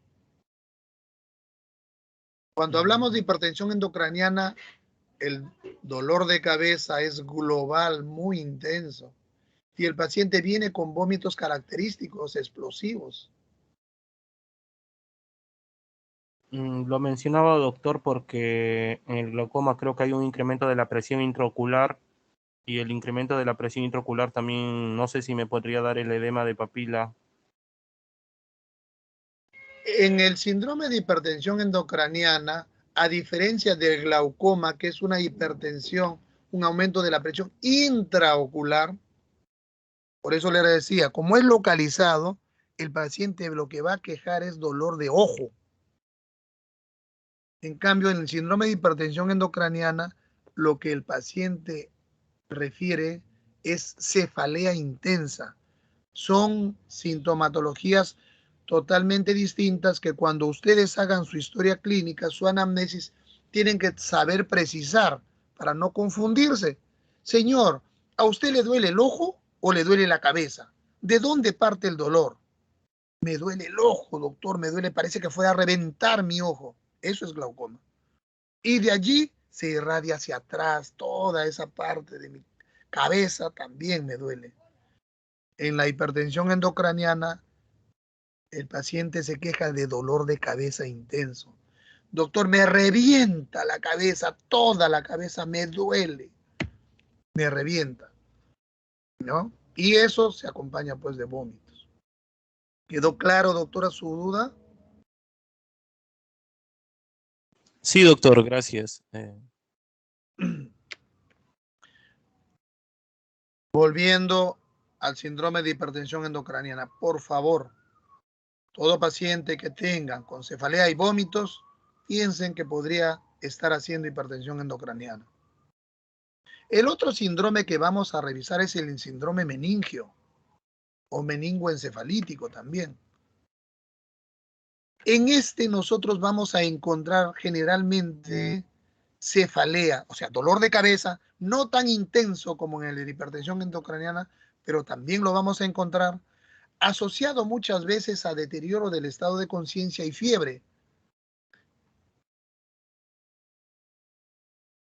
Cuando hablamos de hipertensión endocraniana, el dolor de cabeza es global, muy intenso, y el paciente viene con vómitos característicos, explosivos. Lo mencionaba, doctor, porque en el glaucoma creo que hay un incremento de la presión intraocular Y el incremento de la presión intraocular también, no sé si me podría dar el edema de papila. En el síndrome de hipertensión endocraniana, a diferencia del glaucoma, que es una hipertensión, un aumento de la presión intraocular, por eso le decía, como es localizado, el paciente lo que va a quejar es dolor de ojo. En cambio, en el síndrome de hipertensión endocraniana, lo que el paciente refiere es cefalea intensa. Son sintomatologías totalmente distintas que cuando ustedes hagan su historia clínica, su anamnesis, tienen que saber precisar para no confundirse. Señor, ¿a usted le duele el ojo o le duele la cabeza? ¿De dónde parte el dolor? Me duele el ojo, doctor, me duele, parece que fuera a reventar mi ojo. Eso es glaucoma. Y de allí se irradia hacia atrás, toda esa parte de mi cabeza también me duele. En la hipertensión endocraniana, el paciente se queja de dolor de cabeza intenso. Doctor, me revienta la cabeza, toda la cabeza me duele, me revienta, ¿no? Y eso se acompaña pues de vómitos. ¿Quedó claro, doctora, su duda? Sí, doctor, gracias. Volviendo al síndrome de hipertensión endocraniana, por favor, todo paciente que tenga con cefalea y vómitos, piensen que podría estar haciendo hipertensión endocraniana. El otro síndrome que vamos a revisar es el síndrome meningio o meningoencefalítico también. En este nosotros vamos a encontrar generalmente cefalea, o sea, dolor de cabeza, no tan intenso como en el de hipertensión endocraniana, pero también lo vamos a encontrar asociado muchas veces a deterioro del estado de conciencia y fiebre.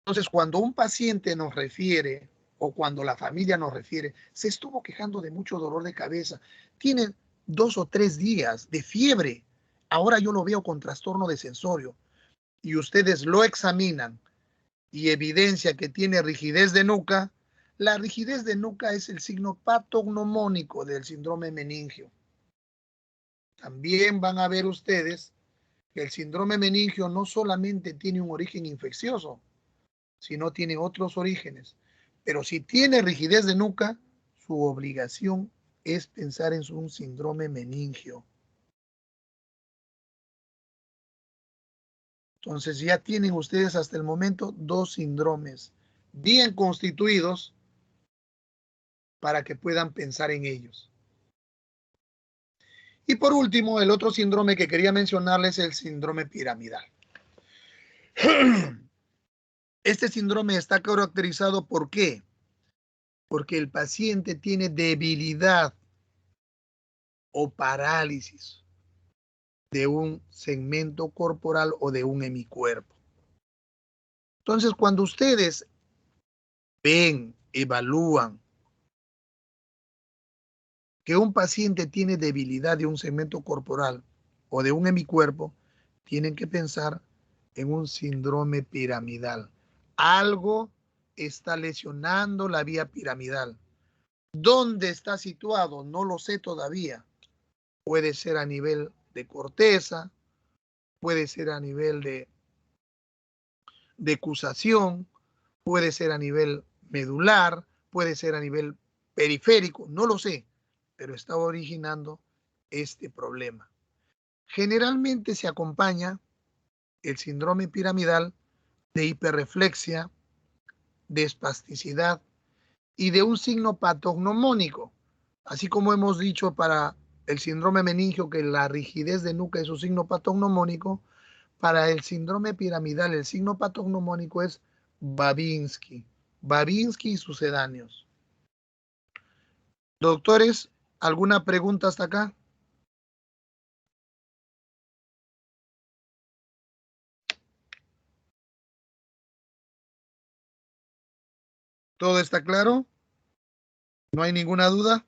Entonces, cuando un paciente nos refiere o cuando la familia nos refiere, se estuvo quejando de mucho dolor de cabeza, tiene 2 o 3 días de fiebre, ahora yo lo veo con trastorno de sensorio y ustedes lo examinan y evidencia que tiene rigidez de nuca, la rigidez de nuca es el signo patognomónico del síndrome meningio. También van a ver ustedes que el síndrome meningio no solamente tiene un origen infeccioso, sino tiene otros orígenes. Pero si tiene rigidez de nuca, su obligación es pensar en un síndrome meningio. Entonces ya tienen ustedes hasta el momento 2 síndromes bien constituidos para que puedan pensar en ellos. Y por último, el otro síndrome que quería mencionarles es el síndrome piramidal. Este síndrome está caracterizado ¿por qué? Porque el paciente tiene debilidad o parálisis de un segmento corporal o de un hemicuerpo. Entonces, cuando ustedes ven, evalúan que un paciente tiene debilidad de un segmento corporal o de un hemicuerpo, tienen que pensar en un síndrome piramidal. Algo está lesionando la vía piramidal. ¿Dónde está situado? No lo sé todavía. Puede ser a nivel de corteza, puede ser a nivel de decusación, puede ser a nivel medular, puede ser a nivel periférico, no lo sé, pero está originando este problema. Generalmente se acompaña el síndrome piramidal de hiperreflexia, de espasticidad y de un signo patognomónico, así como hemos dicho para el síndrome meningio que la rigidez de nuca es un signo patognomónico. Para el síndrome piramidal, el signo patognomónico es Babinski. Babinski y sucedáneos. Doctores, ¿alguna pregunta hasta acá? ¿Todo está claro? ¿No hay ninguna duda?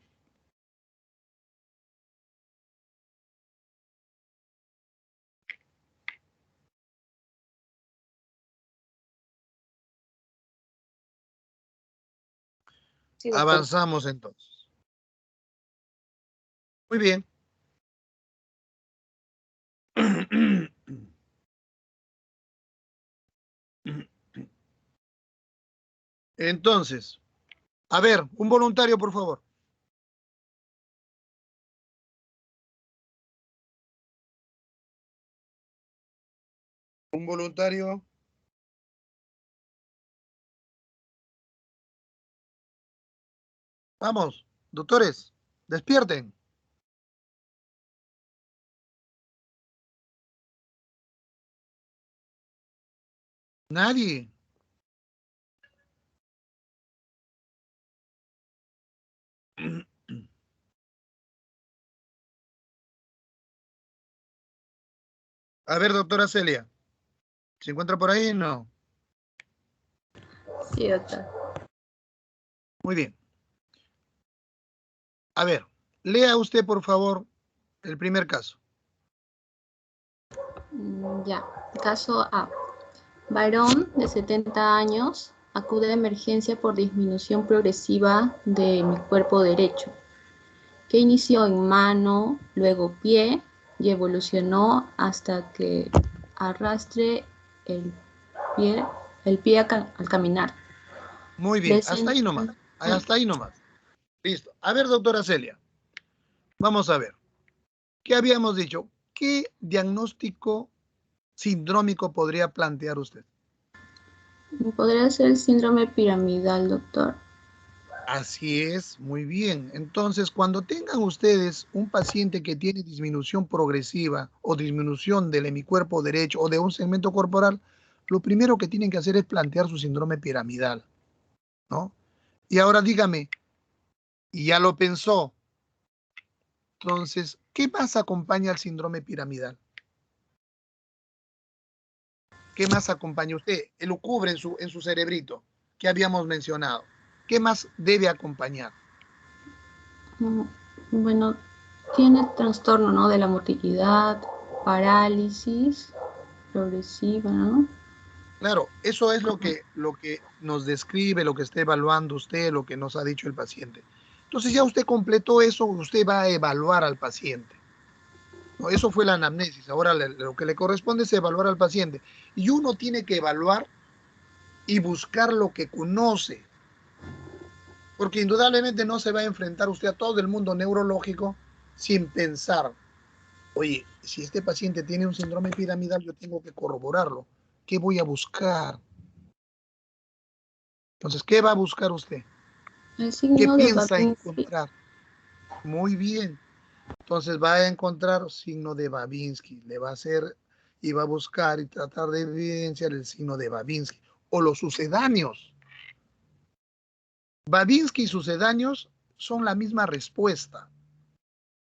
Sí, doctor. Avanzamos entonces. Muy bien. Entonces, a ver, un voluntario, por favor. Un voluntario. Vamos, doctores, despierten. Nadie. A ver, doctora Celia, ¿se encuentra por ahí? No. Sí, doctor. Muy bien. A ver, lea usted, por favor, el primer caso. Ya. Caso A. Varón de 70 años acude a emergencia por disminución progresiva de mi cuerpo derecho, que inició en mano, luego pie y evolucionó hasta que arrastre el pie, al caminar. Muy bien, hasta ahí nomás. Presenta, Hasta ahí nomás. Listo. A ver, doctora Celia, vamos a ver. ¿Qué habíamos dicho? ¿Qué diagnóstico sindrómico podría plantear usted? podría ser el síndrome piramidal, doctor. Así es, muy bien. Entonces, cuando tengan ustedes un paciente que tiene disminución progresiva o disminución del hemicuerpo derecho o de un segmento corporal, lo primero que tienen que hacer es plantear su síndrome piramidal, ¿no? Y ahora dígame, ¿y ya lo pensó? Entonces, ¿qué más acompaña al síndrome piramidal? ¿Qué más acompaña usted? Él lo cubre en su cerebrito, que habíamos mencionado. ¿Qué más debe acompañar? Bueno, tiene trastorno, ¿no? De la motilidad, parálisis progresiva, ¿no? Claro, eso es lo que nos describe, lo que está evaluando usted, lo que nos ha dicho el paciente. Entonces ya usted completó eso, usted va a evaluar al paciente, ¿no? Eso fue la anamnesis. Ahora lo que le corresponde es evaluar al paciente. Y uno tiene que evaluar y buscar lo que conoce, porque indudablemente no se va a enfrentar usted a todo el mundo neurológico sin pensar, oye, si este paciente tiene un síndrome piramidal, yo tengo que corroborarlo. ¿Qué voy a buscar? Entonces, ¿qué va a buscar usted? El ¿Qué signo de piensa Babinski. encontrar? Muy bien. Entonces va a encontrar signo de Babinski. Le va a hacer y va a buscar y tratar de evidenciar el signo de Babinski o los sucedáneos. Babinski y sucedáneos son la misma respuesta,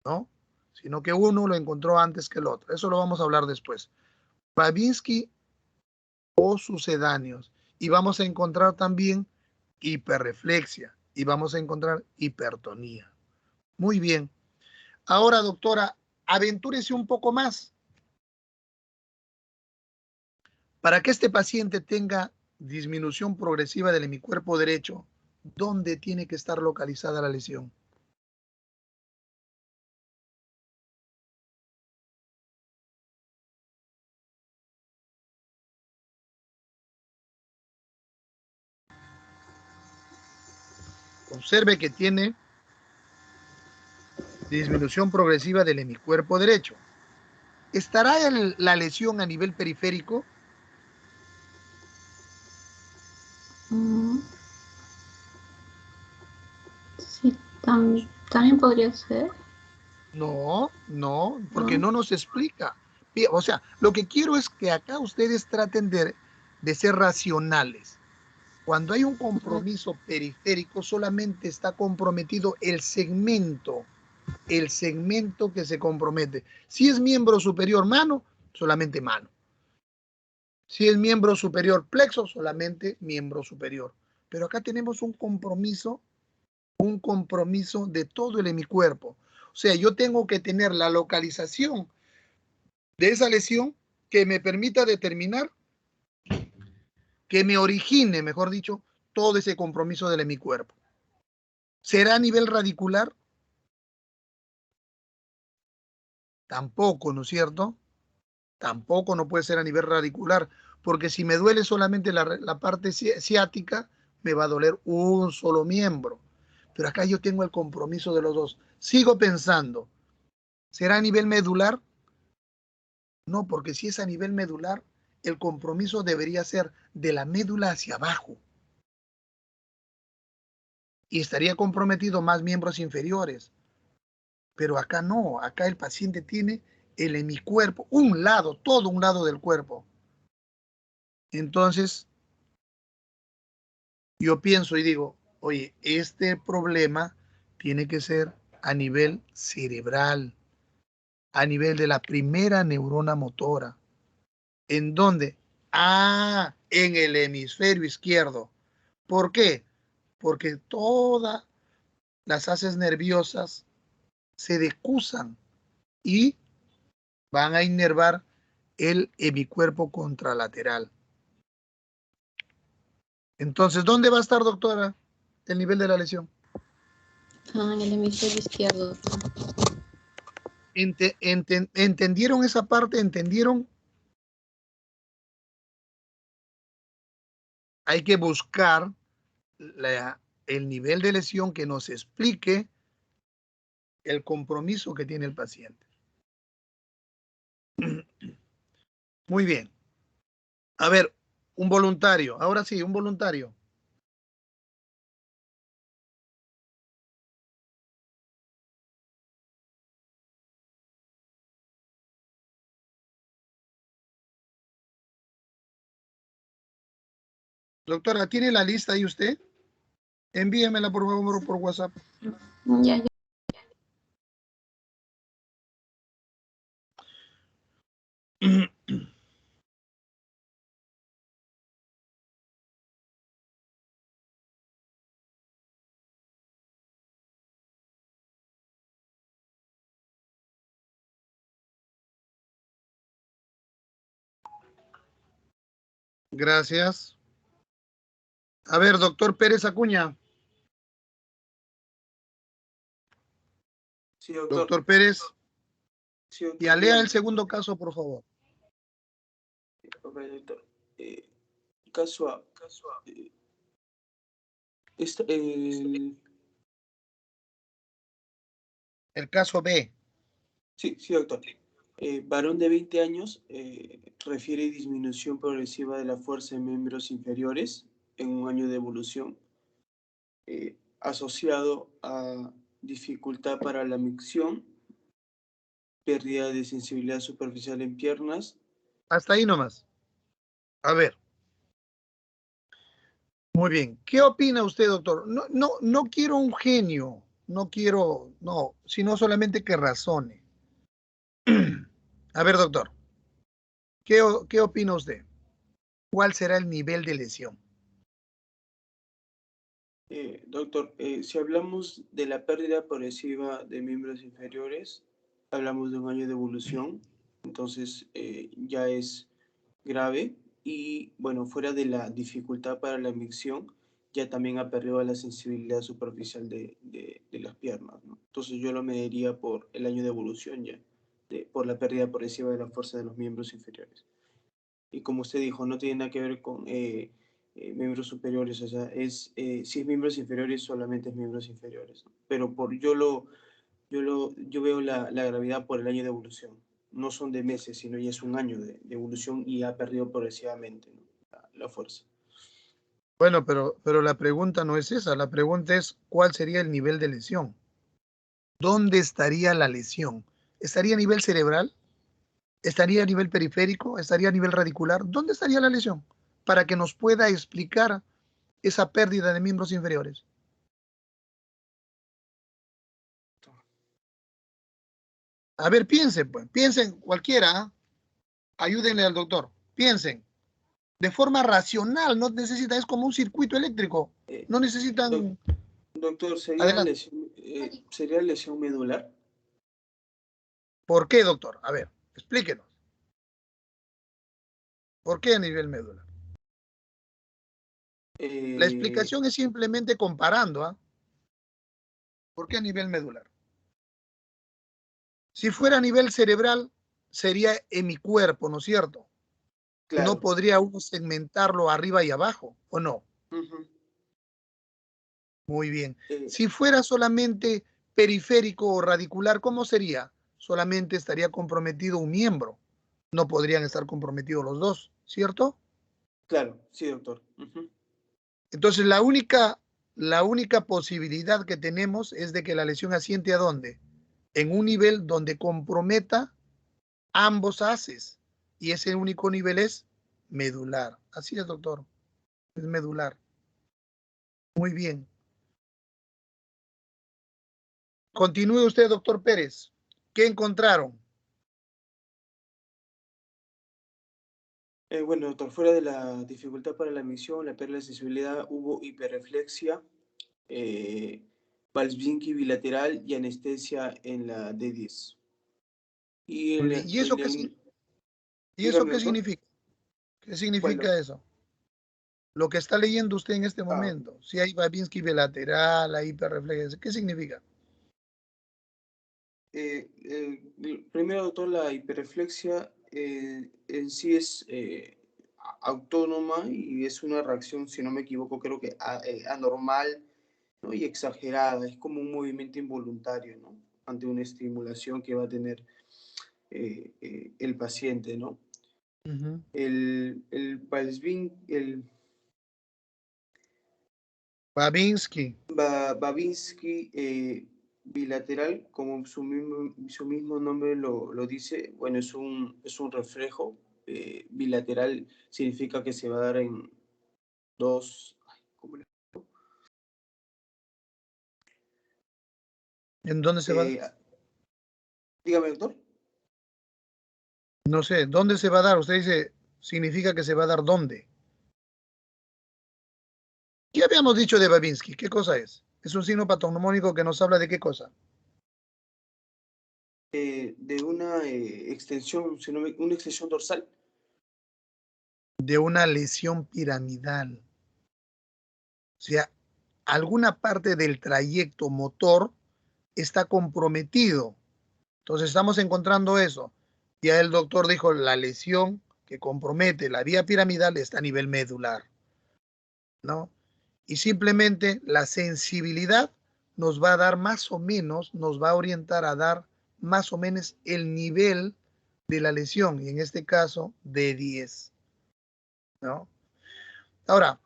¿no? Sino que uno lo encontró antes que el otro. Eso lo vamos a hablar después. Babinski o sucedáneos. Y vamos a encontrar también hiperreflexia y vamos a encontrar hipertonía. Muy bien. Ahora, doctora, aventúrese un poco más. Para que este paciente tenga disminución progresiva del hemicuerpo derecho, ¿dónde tiene que estar localizada la lesión? Observe que tiene disminución progresiva del hemicuerpo derecho. ¿Estará la lesión a nivel periférico? Mm, sí, también podría ser, No, no, porque ¿no? no nos explica. O sea, lo que quiero es que acá ustedes traten de ser racionales. Cuando hay un compromiso periférico, solamente está comprometido el segmento que se compromete. Si es miembro superior mano, solamente mano. Si es miembro superior plexo, solamente miembro superior. Pero acá tenemos un compromiso de todo el hemicuerpo. O sea, yo tengo que tener la localización de esa lesión que me permita determinar, que me origine, mejor dicho, todo ese compromiso del hemicuerpo. ¿Será a nivel radicular? Tampoco, ¿no es cierto? Tampoco no puede ser a nivel radicular, porque si me duele solamente la parte ciática, me va a doler un solo miembro. Pero acá yo tengo el compromiso de los dos. Sigo pensando, ¿será a nivel medular? No, porque si es a nivel medular, el compromiso debería ser de la médula hacia abajo. Y estaría comprometido más miembros inferiores. Pero acá no, acá el paciente tiene el hemicuerpo, un lado, todo un lado del cuerpo. Entonces, yo pienso y digo, oye, este problema tiene que ser a nivel cerebral, a nivel de la primera neurona motora. ¿En dónde? Ah, en el hemisferio izquierdo. ¿Por qué? Porque todas las haces nerviosas se decusan y van a inervar el hemicuerpo contralateral. Entonces, ¿dónde va a estar, doctora, el nivel de la lesión? En el hemisferio izquierdo, doctor. ¿Entendieron esa parte? ¿Entendieron? Hay que buscar el nivel de lesión que nos explique el compromiso que tiene el paciente. Muy bien. A ver, un voluntario. Ahora sí, un voluntario. Doctora, ¿tiene la lista ahí usted? Envíemela por favor por WhatsApp. Ya, ya. Gracias. A ver, doctor Pérez Acuña. Sí, doctor. Doctor Pérez. Sí, doctor. Y lea el segundo caso, por favor. Ok, doctor. Caso A. Esta, El caso B. sí, doctor. Varón de 20 años refiere disminución progresiva de la fuerza en miembros inferiores en un año de evolución, asociado a dificultad para la micción, pérdida de sensibilidad superficial en piernas. Hasta ahí nomás. A ver. Muy bien. ¿Qué opina usted, doctor? No quiero un genio. No quiero, no, sino solamente que razone. A ver, doctor. ¿Qué opina usted? ¿Cuál será el nivel de lesión? Doctor, si hablamos de la pérdida progresiva de miembros inferiores, hablamos de un año de evolución, entonces ya es grave y bueno, fuera de la dificultad para la micción, ya también ha perdido la sensibilidad superficial de las piernas, ¿no? Entonces yo lo mediría por el año de evolución ya, por la pérdida progresiva de la fuerza de los miembros inferiores. Y como usted dijo, no tiene nada que ver con miembros superiores, o sea, si es miembros inferiores, solamente es miembros inferiores, ¿no? Pero yo veo la gravedad por el año de evolución. No son de meses, sino ya es un año de evolución y ha perdido progresivamente, ¿no? La fuerza. Bueno, pero la pregunta no es esa. La pregunta es, ¿cuál sería el nivel de lesión? ¿Dónde estaría la lesión? ¿Estaría a nivel cerebral? ¿Estaría a nivel periférico? ¿Estaría a nivel radicular? ¿Dónde estaría la lesión? Para que nos pueda explicar esa pérdida de miembros inferiores. A ver, piensen, pues, piensen cualquiera, ¿ah? Ayúdenle al doctor, piensen, de forma racional, no necesitan, es como un circuito eléctrico, no necesitan, Doctor, adelante. ¿sería lesión medular? ¿Por qué, doctor? A ver, explíquenos. ¿Por qué a nivel médula? La Eh, explicación es simplemente comparando, ¿ah? ¿Por qué a nivel medular? Si fuera a nivel cerebral, sería hemicuerpo, ¿no es cierto? Claro. No podría uno segmentarlo arriba y abajo, ¿o no? Ujú. Muy bien. Eh, Si fuera solamente periférico o radicular, ¿cómo sería? Solamente estaría comprometido un miembro. No podrían estar comprometidos los dos, ¿cierto? claro, sí, doctor. Ujú. Entonces, la única posibilidad que tenemos es de que la lesión asiente ¿a dónde? En un nivel donde comprometa ambos haces. Y ese único nivel es medular. Así es, doctor. Es medular. Muy bien. Continúe usted, doctor Pérez. ¿Qué encontraron? Bueno, doctor, fuera de la dificultad para la emisión, la pérdida de sensibilidad, hubo hiperreflexia, eh, Balsbinki bilateral y anestesia en la D10. Y Muy bien. ¿Y eso y eso dígame, qué doctor, significa? ¿Qué ¿cuál, significa doctor? eso? Lo que está leyendo usted en este Ah, momento. Si hay Babinski bilateral, hay hiperreflexia, ¿qué significa? primero, doctor, la hiperreflexia en sí es autónoma y es una reacción, si no me equivoco, creo que anormal, ¿no? Y exagerada. Es como un movimiento involuntario, ¿no? Ante una estimulación que va a tener el paciente, ¿no? Ujú. El Babinski. Babinski bilateral, como su mismo nombre lo dice, bueno, es un reflejo. Bilateral significa que se va a dar en dos. Ay, ¿cómo le- ¿En dónde se va a dar? Eh, dígame, doctor. No sé, ¿dónde se va a dar? Usted dice, significa que se va a dar dónde. ¿Qué habíamos dicho de Babinski? ¿Qué cosa es? Es un signo patognomónico que nos habla de qué cosa. De una extensión, una extensión dorsal. De una lesión piramidal. O sea, alguna parte del trayecto motor está comprometido. Entonces estamos encontrando eso. Ya el doctor dijo, la lesión que compromete la vía piramidal está a nivel medular, ¿no? Y simplemente la sensibilidad nos va a dar más o menos, nos va a orientar a dar más o menos el nivel de la lesión, y en este caso de 10, ¿no? Ahora,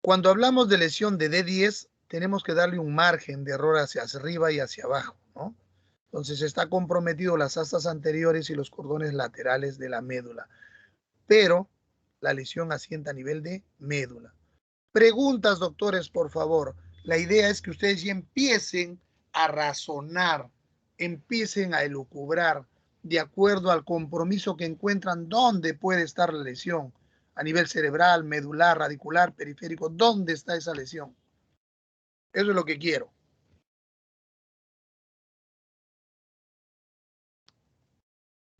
cuando hablamos de lesión de D10, tenemos que darle un margen de error hacia arriba y hacia abajo, ¿no? Entonces está comprometido las astas anteriores y los cordones laterales de la médula, pero la lesión asienta a nivel de médula. Preguntas, doctores, por favor. La idea es que ustedes ya empiecen a razonar, empiecen a elucubrar de acuerdo al compromiso que encuentran dónde puede estar la lesión, a nivel cerebral, medular, radicular, periférico, dónde está esa lesión. Eso es lo que quiero.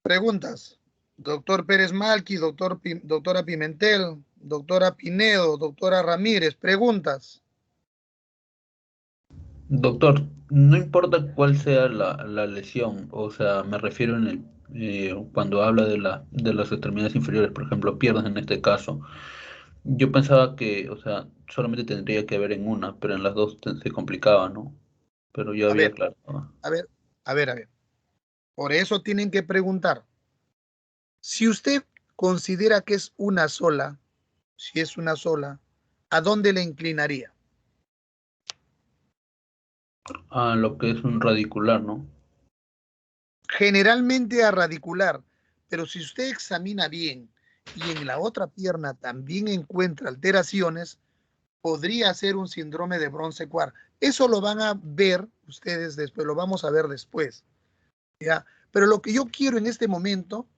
Preguntas. Doctor Pérez Malqui, doctora Pimentel, doctora Pinedo, doctora Ramírez. Preguntas. Doctor, no importa cuál sea la lesión, o sea, me refiero cuando habla de las extremidades inferiores, por ejemplo, piernas en este caso. Yo pensaba que, o sea, solamente tendría que haber en una, pero en las dos se complicaba, ¿no? Pero yo A había ver, claro. a ver, a ver. Por eso tienen que preguntar. Si usted considera que es una sola, si es una sola, ¿a dónde le inclinaría? A lo que es un radicular, ¿no? Generalmente a radicular, pero si usted examina bien y en la otra pierna también encuentra alteraciones, podría ser un síndrome de bronce Quar. Eso lo van a ver ustedes después, lo vamos a ver después, ¿ya? Pero lo que yo quiero en este momento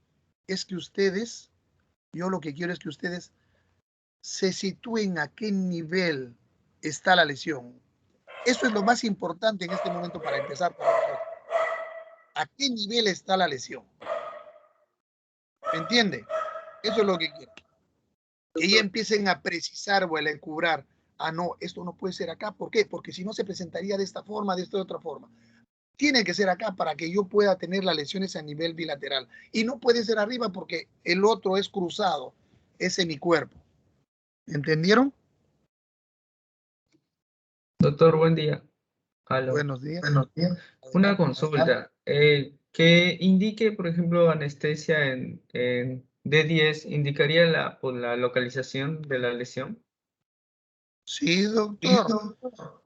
es que ustedes, yo lo que quiero es que ustedes se sitúen a qué nivel está la lesión. Eso es lo más importante en este momento para empezar para nosotros. ¿A qué nivel está la lesión? ¿Me entiende? Eso es lo que quiero. Que ya Doctor, empiecen a precisar o a encubrar ah, no, esto no puede ser acá. ¿Por qué? Porque si no se presentaría de esta forma, de esta otra forma. Tiene que ser acá para que yo pueda tener las lesiones a nivel bilateral. Y no puede ser arriba porque el otro es cruzado, es semicuerpo. ¿Entendieron? Doctor, buen día. Aló. Buenos días. Buenos días. Una Adelante. consulta. Que indique, por ejemplo, anestesia en D10, ¿indicaría la localización de la lesión? Sí, Sí, doctor. doctor.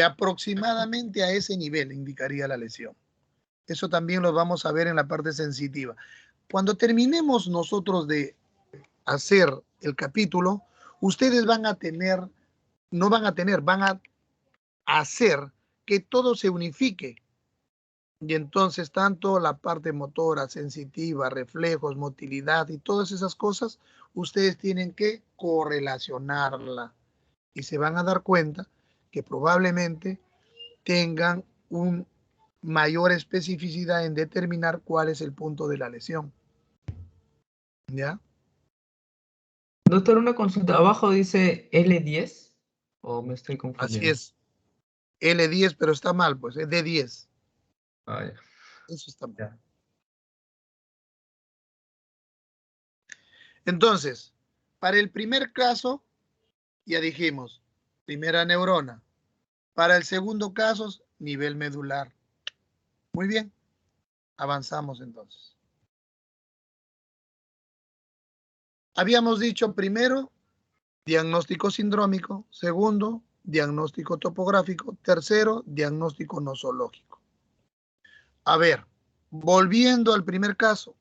Aproximadamente a ese nivel indicaría la lesión. Eso también lo vamos a ver en la parte sensitiva. Cuando terminemos nosotros de hacer el capítulo, ustedes van a tener, no van a tener, van a hacer que todo se unifique. Y entonces tanto la parte motora, sensitiva, reflejos, motilidad y todas esas cosas, ustedes tienen que correlacionarla. Y se van a dar cuenta que probablemente tengan una mayor especificidad en determinar cuál es el punto de la lesión. ¿Ya? Doctor, una consulta. ¿Abajo dice L10? ¿O me estoy Así confundiendo? es. L10, pero está mal, pues es D10. Ah, ya. Eso está mal. Ya. Entonces, para el primer caso, ya dijimos, primera neurona. Para el segundo caso, nivel medular. Muy bien, avanzamos entonces. Habíamos dicho primero, diagnóstico sindrómico. Segundo, diagnóstico topográfico. Tercero, diagnóstico nosológico. A ver, volviendo al primer caso.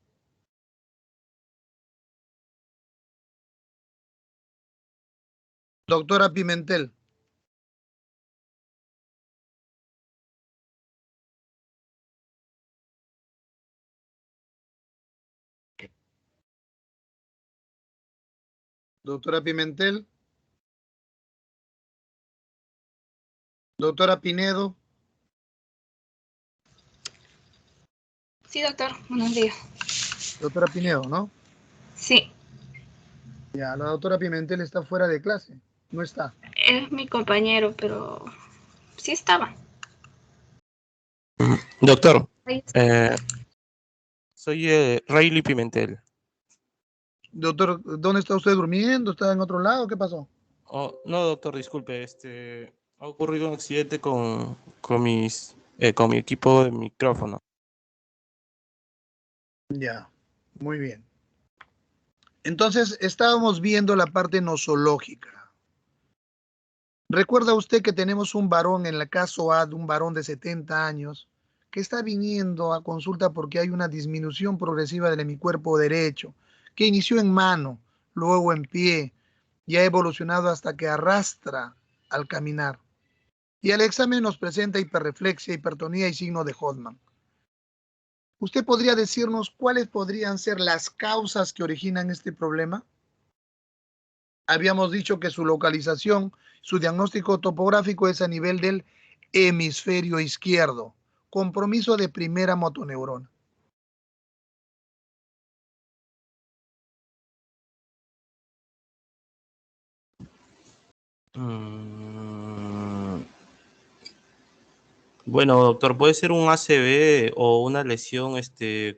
Doctora Pimentel. Doctora Pimentel. Doctora Pinedo. Sí, doctor, buenos días. Doctora Pinedo, ¿no? Sí, Ya, la doctora Pimentel está fuera de clase. No está. es mi compañero, pero sí estaba. Doctor, Ahí está. soy Rayleigh Pimentel. Doctor, ¿dónde está usted durmiendo? ¿Está en otro lado? ¿Qué pasó? Oh, no, doctor, disculpe, ha ocurrido un accidente con mi equipo de micrófono. Ya, muy bien. Entonces, estábamos viendo la parte nosológica. ¿Recuerda usted que tenemos un varón en el caso A, de un varón de 70 años, que está viniendo a consulta porque hay una disminución progresiva del hemicuerpo derecho, que inició en mano, luego en pie, y ha evolucionado hasta que arrastra al caminar? Y al examen nos presenta hiperreflexia, hipertonía y signo de Hodgman. ¿Usted podría decirnos cuáles podrían ser las causas que originan este problema? Habíamos dicho que su localización, su diagnóstico topográfico es a nivel del hemisferio izquierdo. Compromiso de primera motoneurona. Bueno, doctor, puede ser un ACV o una lesión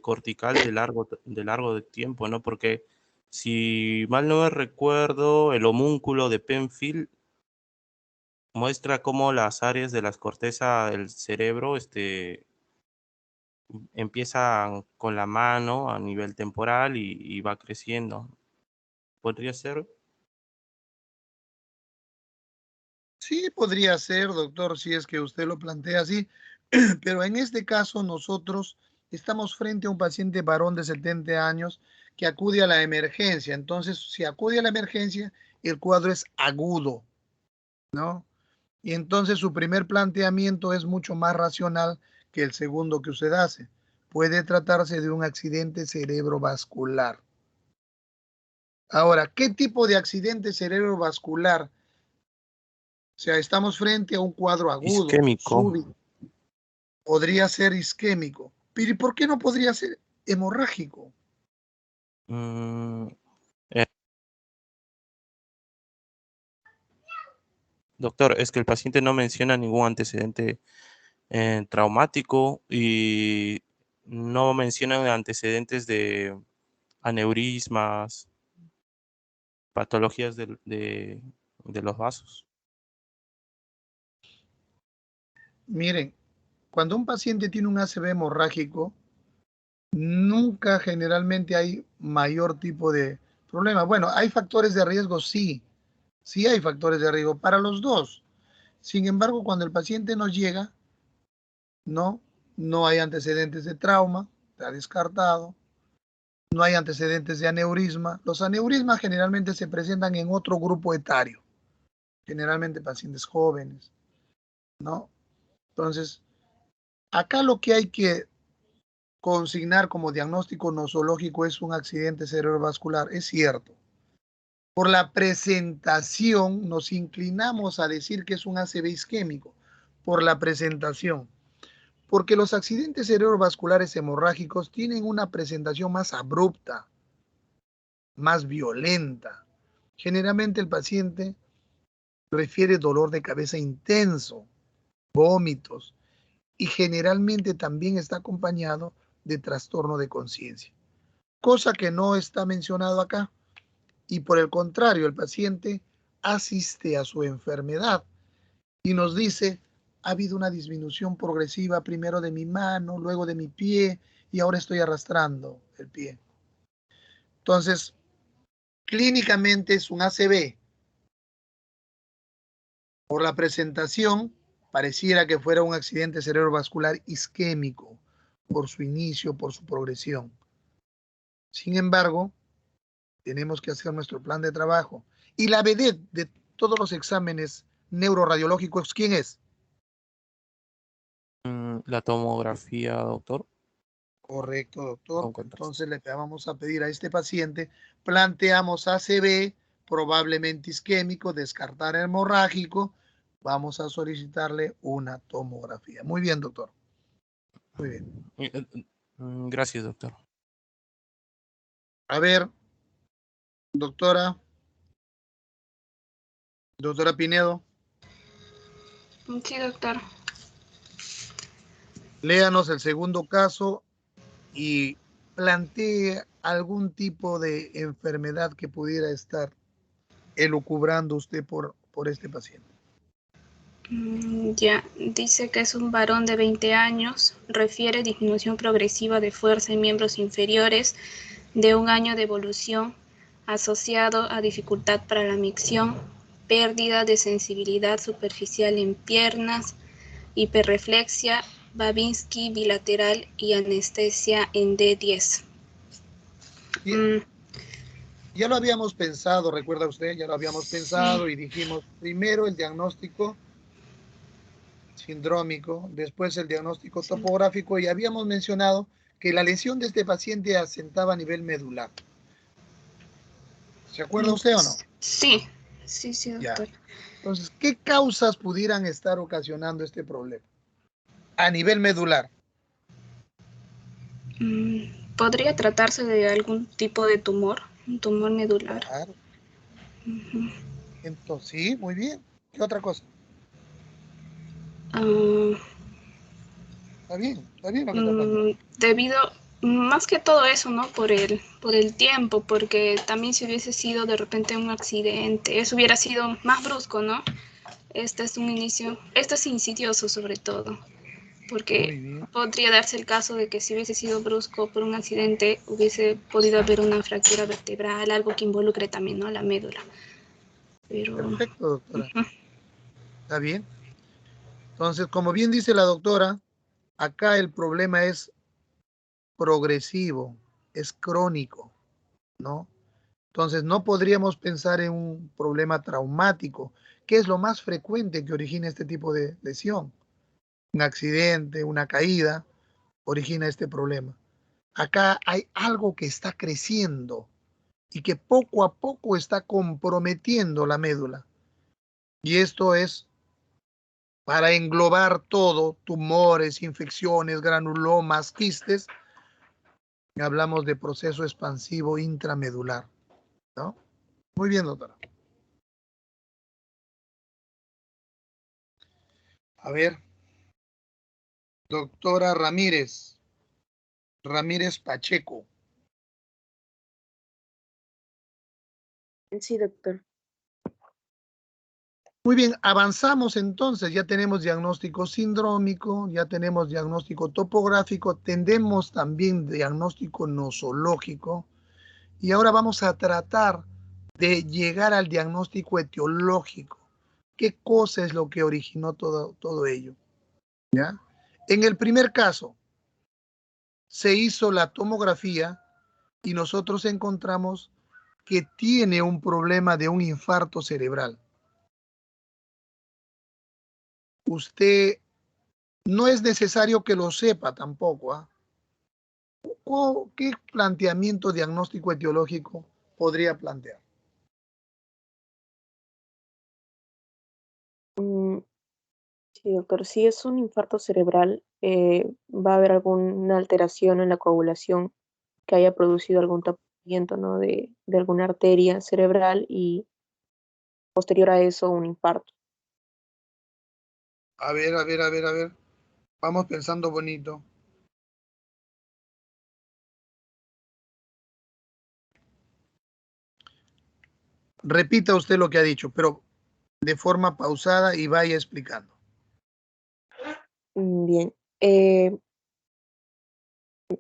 cortical de largo de tiempo, ¿no? Porque si mal no me recuerdo, el homúnculo de Penfield muestra cómo las áreas de la corteza del cerebro empiezan con la mano a nivel temporal y va creciendo. ¿Podría ser? Sí, podría ser, doctor, si es que usted lo plantea así, pero en este caso nosotros estamos frente a un paciente varón de 70 años que acude a la emergencia. Entonces, si acude a la emergencia, el cuadro es agudo, ¿no? Y entonces su primer planteamiento es mucho más racional que el segundo que usted hace. Puede tratarse de un accidente cerebrovascular. Ahora, ¿qué tipo de accidente cerebrovascular? O sea, estamos frente a un cuadro agudo, Isquémico. súbito. Podría ser isquémico. Pero ¿y por qué no podría ser hemorrágico? Mm, Doctor, es que el paciente no menciona ningún antecedente traumático y no menciona antecedentes de aneurismas, patologías de los vasos. Miren, cuando un paciente tiene un ACV hemorrágico, nunca generalmente hay mayor tipo de problema. Bueno, ¿hay factores de riesgo? Sí, sí hay factores de riesgo para los dos. Sin embargo, cuando el paciente nos llega, no, no hay antecedentes de trauma, está descartado, no hay antecedentes de aneurisma. Los aneurismas generalmente se presentan en otro grupo etario, generalmente pacientes jóvenes, ¿no? Entonces, acá lo que hay que consignar como diagnóstico nosológico es un accidente cerebrovascular, es cierto. Por la presentación nos inclinamos a decir que es un ACV isquémico, por la presentación, porque los accidentes cerebrovasculares hemorrágicos tienen una presentación más abrupta, más violenta. Generalmente el paciente refiere dolor de cabeza intenso, vómitos, y generalmente también está acompañado de trastorno de conciencia, cosa que no está mencionado acá. Y por el contrario, el paciente asiste a su enfermedad y nos dice, ha habido una disminución progresiva primero de mi mano, luego de mi pie y ahora estoy arrastrando el pie. Entonces, clínicamente es un ACV. Por la presentación, pareciera que fuera un accidente cerebrovascular isquémico por su inicio, por su progresión. Sin embargo, tenemos que hacer nuestro plan de trabajo. Y la vedette de todos los exámenes neuroradiológicos, ¿quién es? La tomografía, doctor. Correcto, doctor. Con contraste. Entonces le vamos a pedir a este paciente, planteamos ACV, probablemente isquémico, descartar hemorrágico, vamos a solicitarle una tomografía. Muy bien, doctor. Muy bien. Gracias, doctor. A ver, doctora Pinedo, Sí, doctor. léanos el segundo caso y plantee algún tipo de enfermedad que pudiera estar elucubrando usted por este paciente. Ya, dice que es un varón de 20 años, refiere disminución progresiva de fuerza en miembros inferiores de 1 año de evolución, asociado a dificultad para la micción, pérdida de sensibilidad superficial en piernas, hiperreflexia, Babinski bilateral y anestesia en D10. Ya lo habíamos pensado, recuerda usted, ya lo habíamos pensado y dijimos primero el diagnóstico sindrómico, después el diagnóstico topográfico y habíamos mencionado que la lesión de este paciente asentaba a nivel medular. ¿Se acuerda usted o no? Sí, doctor. Ya. Entonces, ¿qué causas pudieran estar ocasionando este problema? A nivel medular. ¿Podría tratarse de algún tipo de tumor? Un tumor medular. Claro. Entonces, sí, muy bien. ¿Qué otra cosa? Está bien lo que está planteando. Debido, más que todo eso, ¿no? Por el tiempo, porque también si hubiese sido de repente un accidente, eso hubiera sido más brusco, ¿no? Este es un inicio, esto es insidioso sobre todo, porque podría darse el caso de que si hubiese sido brusco por un accidente, hubiese podido haber una fractura vertebral, algo que involucre también, ¿no? La médula. Pero... Perfecto, doctora. Está bien. Entonces, como bien dice la doctora, acá el problema es progresivo, es crónico, ¿no? Entonces, no podríamos pensar en un problema traumático, que es lo más frecuente que origina este tipo de lesión. Un accidente, una caída, origina este problema. Acá hay algo que está creciendo y que poco a poco está comprometiendo la médula. Y esto es para englobar todo, tumores, infecciones, granulomas, quistes. Hablamos de proceso expansivo intramedular, ¿no? Muy bien, doctora. A ver, doctora Ramírez Pacheco. Sí, doctor. Muy bien, avanzamos entonces, ya tenemos diagnóstico sindrómico, ya tenemos diagnóstico topográfico, tendremos también diagnóstico nosológico y ahora vamos a tratar de llegar al diagnóstico etiológico. ¿Qué cosa es lo que originó todo ello? ¿Ya? En el primer caso, se hizo la tomografía y nosotros encontramos que tiene un problema de un infarto cerebral. Usted no es necesario que lo sepa tampoco, ¿ah? ¿Qué planteamiento diagnóstico etiológico podría plantear? Sí, doctor, si es un infarto cerebral, va a haber alguna alteración en la coagulación que haya producido algún tapamiento, ¿no? de alguna arteria cerebral y posterior a eso un infarto. A ver. Vamos pensando bonito. Repita usted lo que ha dicho, pero de forma pausada y vaya explicando. Bien.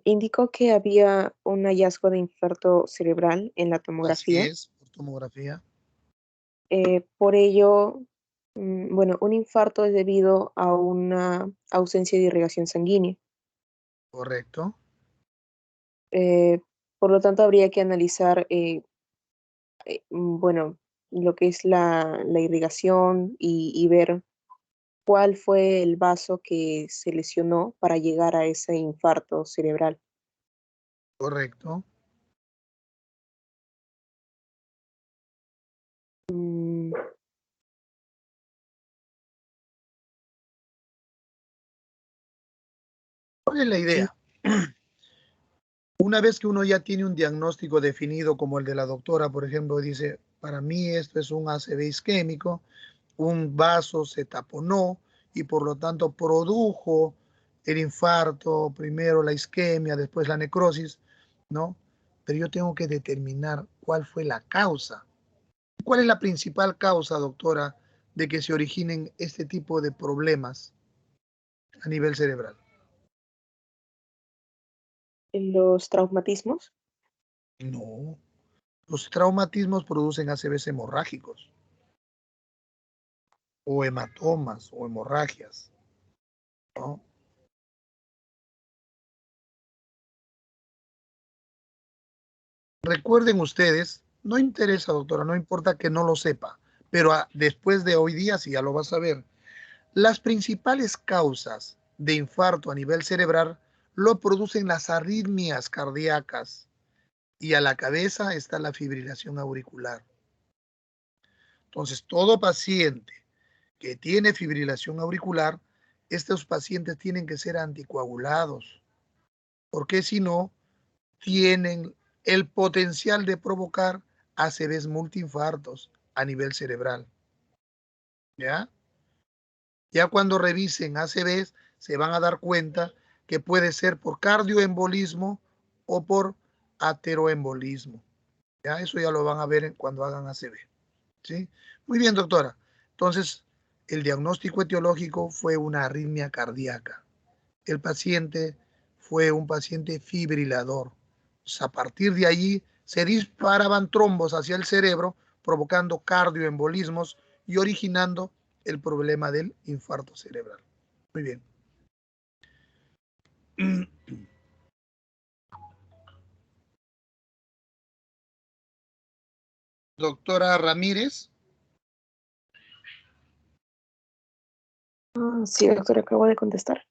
Indicó que había un hallazgo de infarto cerebral en la Así tomografía. es, por tomografía. Por ello, bueno, un infarto es debido a una ausencia de irrigación sanguínea. Correcto. Por lo tanto, habría que analizar, bueno, lo que es la irrigación y ver cuál fue el vaso que se lesionó para llegar a ese infarto cerebral. Correcto. Mm, ¿Cuál es la idea? Una vez que uno ya tiene un diagnóstico definido, como el de la doctora, por ejemplo, dice, para mí esto es un ACV isquémico, un vaso se taponó y por lo tanto produjo el infarto, primero la isquemia, después la necrosis, ¿no? Pero yo tengo que determinar cuál fue la causa. ¿Cuál es la principal causa, doctora, de que se originen este tipo de problemas a nivel cerebral? los traumatismos. No, los traumatismos producen ACVs hemorrágicos o hematomas o hemorragias, ¿no? Recuerden ustedes, no interesa, doctora, no importa que no lo sepa, pero después de hoy día sí ya lo vas a ver. Las principales causas de infarto a nivel cerebral lo producen las arritmias cardíacas y a la cabeza está la fibrilación auricular. Entonces, todo paciente que tiene fibrilación auricular, estos pacientes tienen que ser anticoagulados, porque si no, tienen el potencial de provocar ACVs multiinfartos a nivel cerebral. ¿Ya? Ya cuando revisen ACVs, se van a dar cuenta que puede ser por cardioembolismo o por ateroembolismo. ¿Ya? Eso ya lo van a ver cuando hagan ACV. ¿Sí? Muy bien, doctora. Entonces, el diagnóstico etiológico fue una arritmia cardíaca. El paciente fue un paciente fibrilador. Pues a partir de allí se disparaban trombos hacia el cerebro, provocando cardioembolismos y originando el problema del infarto cerebral. Muy bien. Doctora Ramírez. Sí, doctor, acabo de contestar.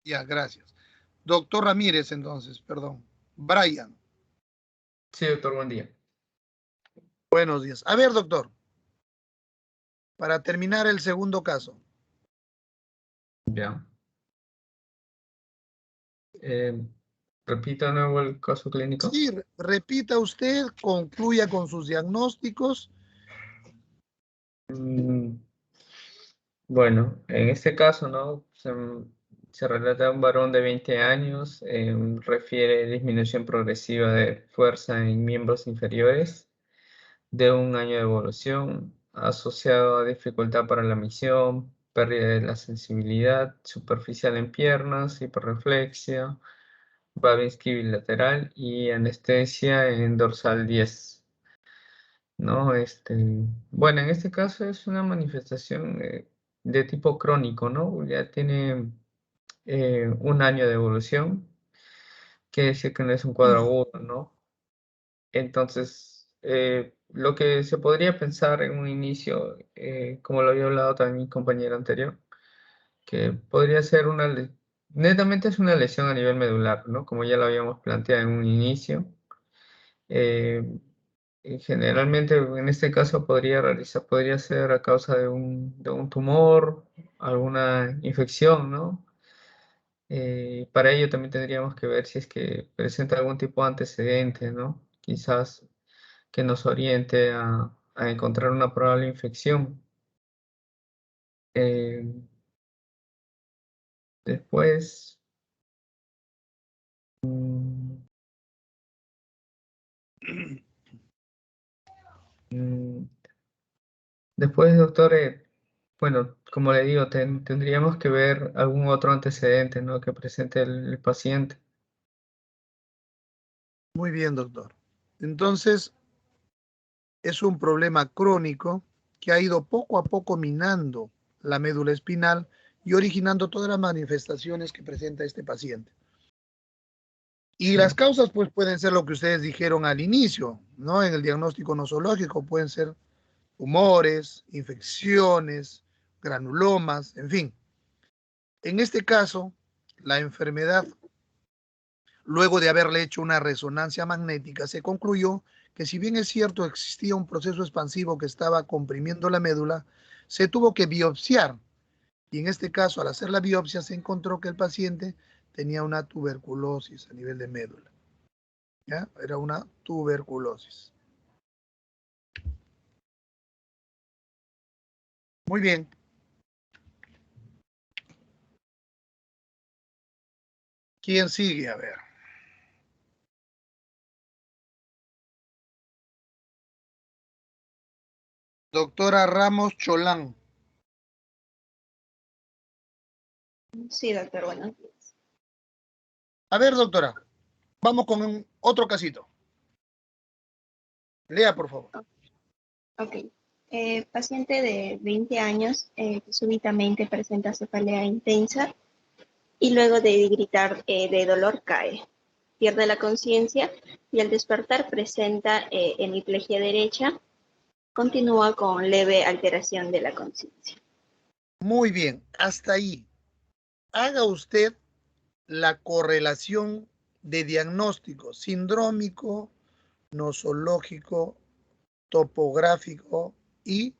Ya, gracias. Doctor Ramírez, entonces, perdón. Brian. Sí, doctor, buen día. Buenos días. A ver, doctor, para terminar el segundo caso. Ya. Repita de nuevo el caso clínico. Sí, repita usted, concluya con sus diagnósticos. Bueno, en este caso, ¿no? Se relata un varón de 20 años, refiere disminución progresiva de fuerza en miembros inferiores de un año de evolución, asociado a dificultad para la misión, pérdida de la sensibilidad superficial en piernas, hiperreflexia, Babinski bilateral y anestesia en dorsal 10. ¿No? Bueno, en este caso es una manifestación de tipo crónico, ¿no? Ya tiene un año de evolución, quiere decir que no es un cuadro agudo, ¿no? Entonces, lo que se podría pensar en un inicio, como lo había hablado también mi compañero anterior, que podría ser netamente es una lesión a nivel medular, ¿no? Como ya lo habíamos planteado en un inicio. Eh, y generalmente en este caso podría ser a causa de un tumor, alguna infección, ¿no? Para ello también tendríamos que ver si es que presenta algún tipo de antecedente, ¿no? Quizás que nos oriente a encontrar una probable infección. Eh, después, mm, mm, después, doctor, bueno, como le digo, tendríamos que ver algún otro antecedente, ¿no? Que presente el paciente. Muy bien, doctor. Entonces, es un problema crónico que ha ido poco a poco minando la médula espinal y originando todas las manifestaciones que presenta este paciente. Y Sí. las causas pues pueden ser lo que ustedes dijeron al inicio, ¿no? En el diagnóstico nosológico pueden ser tumores, infecciones, granulomas, en fin. En este caso, la enfermedad, luego de haberle hecho una resonancia magnética, se concluyó que si bien es cierto existía un proceso expansivo que estaba comprimiendo la médula, se tuvo que biopsiar. Y en este caso, al hacer la biopsia, se encontró que el paciente tenía una tuberculosis a nivel de médula. ¿Ya? Era una tuberculosis. Muy bien. ¿Quién sigue? A ver. Doctora Ramos Cholán. Sí, doctor, buenos días. A ver, doctora, vamos con otro casito. Lea, por favor. Ok. Paciente de 20 años que súbitamente presenta cefalea intensa y luego de gritar de dolor cae. Pierde la conciencia y al despertar presenta hemiplegia derecha. Continúa con leve alteración de la conciencia. Muy bien, hasta ahí. Haga usted la correlación de diagnóstico sindrómico, nosológico, topográfico y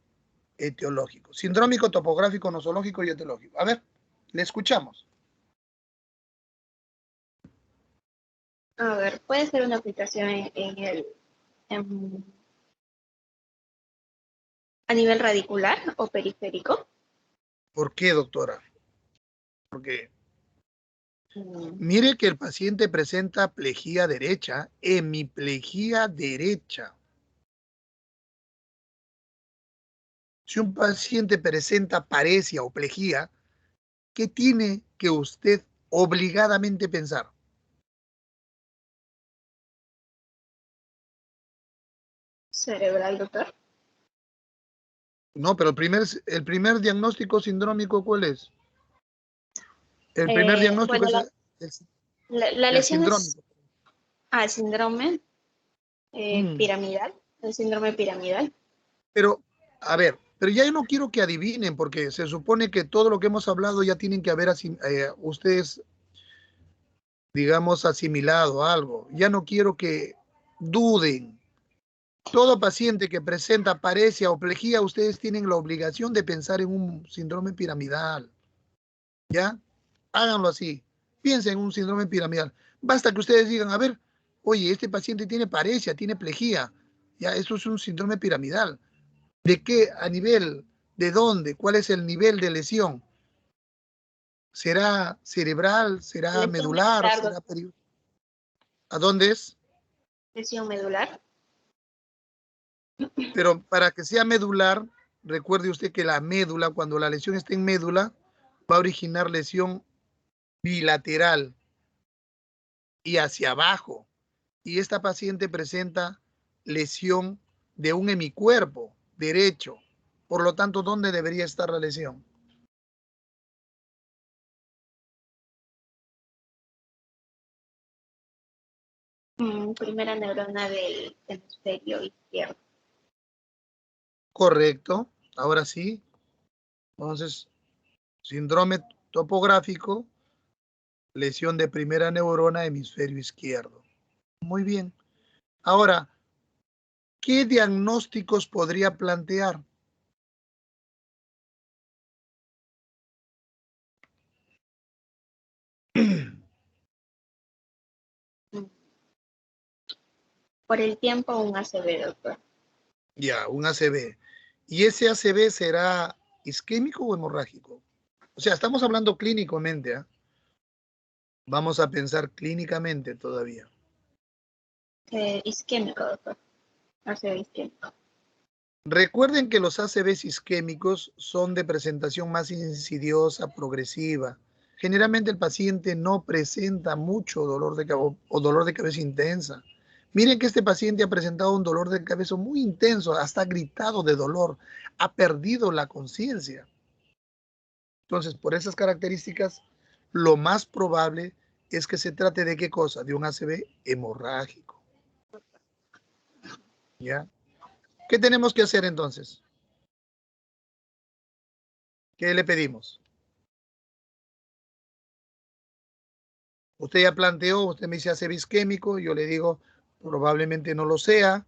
etiológico. Sindrómico, topográfico, nosológico y etiológico. A ver, le escuchamos. A ver, puede ser una aplicación a nivel radicular o periférico. ¿Por qué, doctora? Porque mire que el paciente presenta plejía derecha, hemiplegia derecha. Si un paciente presenta paresia o plejía, ¿qué tiene que usted obligadamente pensar? Cerebral, doctor. No, pero el primer diagnóstico sindrómico, ¿cuál es? El primer diagnóstico Bueno, es la el lesión es sindrómico. el síndrome piramidal, el síndrome piramidal. Pero, a ver, pero ya yo no quiero que adivinen, porque se supone que todo lo que hemos hablado ya tienen que haber ustedes, digamos, asimilado algo. Ya no quiero que duden. Todo paciente que presenta paresia o plejía, ustedes tienen la obligación de pensar en un síndrome piramidal. ¿Ya? Háganlo así. Piensen en un síndrome piramidal. Basta que ustedes digan, a ver, oye, este paciente tiene paresia, tiene plejía. Ya, esto es un síndrome piramidal. ¿De qué? A nivel ¿De dónde? ¿Cuál es el nivel de lesión? ¿Será cerebral? ¿Será Lesión medular? medular, ¿Será ¿A dónde es? lesión medular. Pero para que sea medular, recuerde usted que la médula, cuando la lesión está en médula, va a originar lesión bilateral y hacia abajo. Y esta paciente presenta lesión de un hemicuerpo derecho. Por lo tanto, ¿dónde debería estar la lesión? Primera neurona del hemisferio izquierdo. Correcto. Ahora sí. Entonces, síndrome topográfico, lesión de primera neurona, hemisferio izquierdo. Muy bien. Ahora, ¿qué diagnósticos podría plantear? Por el tiempo, un ACV, doctor. Ya, un ACV. ¿Y ese ACV será isquémico o hemorrágico? O sea, estamos hablando clínicamente, ¿eh? Vamos a pensar clínicamente todavía. Isquémico, doctor. ACV isquémico. Recuerden que los ACVs isquémicos son de presentación más insidiosa, progresiva. Generalmente el paciente no presenta mucho dolor de cabeza o dolor de cabeza intensa. Miren que este paciente ha presentado un dolor de cabeza muy intenso, hasta ha gritado de dolor, ha perdido la conciencia. Entonces, por esas características, lo más probable es que se trate de qué cosa, de un ACV hemorrágico. ¿Ya? ¿Qué tenemos que hacer entonces? ¿Qué le pedimos? Usted ya planteó, usted me dice ACV isquémico, yo le digo probablemente no lo sea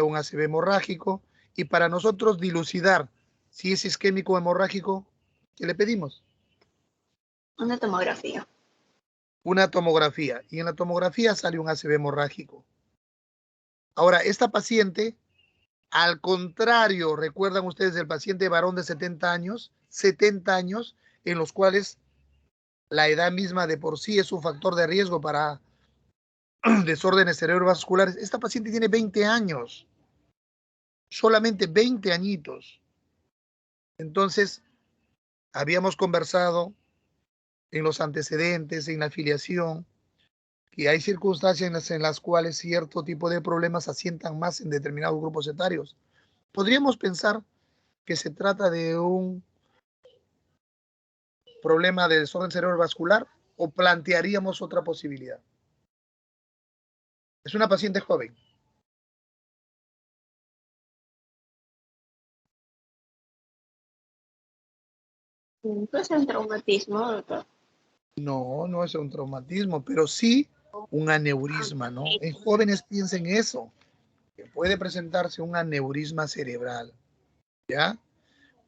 un ACV hemorrágico, y para nosotros dilucidar si es isquémico o hemorrágico, ¿qué le pedimos? Una tomografía. Una tomografía, y en la tomografía sale un ACV hemorrágico. Ahora, esta paciente, al contrario, recuerdan ustedes del paciente varón de 70 años, en los cuales la edad misma de por sí es un factor de riesgo para desórdenes cerebrovasculares. Esta paciente tiene 20 años, solamente 20 añitos. Entonces, habíamos conversado en los antecedentes, en la afiliación, que hay circunstancias en las cuales cierto tipo de problemas asientan más en determinados grupos etarios. Podríamos pensar que se trata de un problema de desorden cerebrovascular o plantearíamos otra posibilidad. Es una paciente joven. Puede ser un traumatismo, doctor. No, no es un traumatismo, pero sí un aneurisma, ¿no? En jóvenes piensen eso, que puede presentarse un aneurisma cerebral, ¿ya?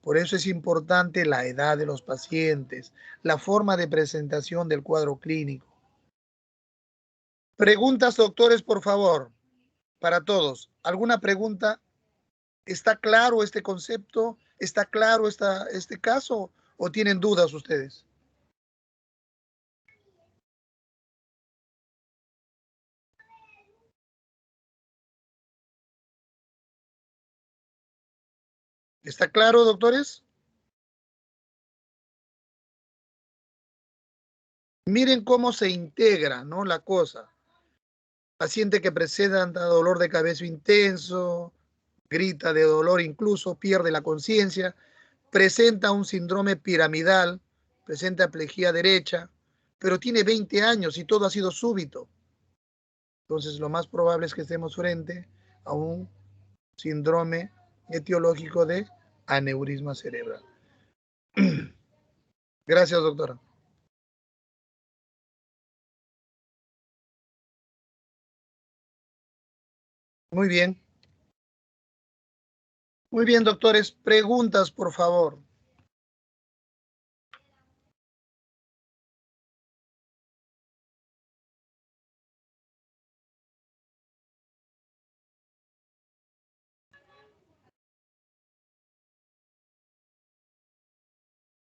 Por eso es importante la edad de los pacientes, la forma de presentación del cuadro clínico. Preguntas, doctores, por favor, para todos. ¿Alguna pregunta? ¿Está claro este concepto? ¿Está claro este caso? ¿O tienen dudas ustedes? ¿Está claro, doctores? Miren cómo se integra, ¿no? La cosa. Paciente que presenta dolor de cabeza intenso, grita de dolor incluso, pierde la conciencia, presenta un síndrome piramidal, presenta plejía derecha, pero tiene 20 años y todo ha sido súbito. Entonces, lo más probable es que estemos frente a un síndrome etiológico de aneurisma cerebral. Gracias, doctora. Muy bien. Muy bien, doctores. Preguntas, por favor.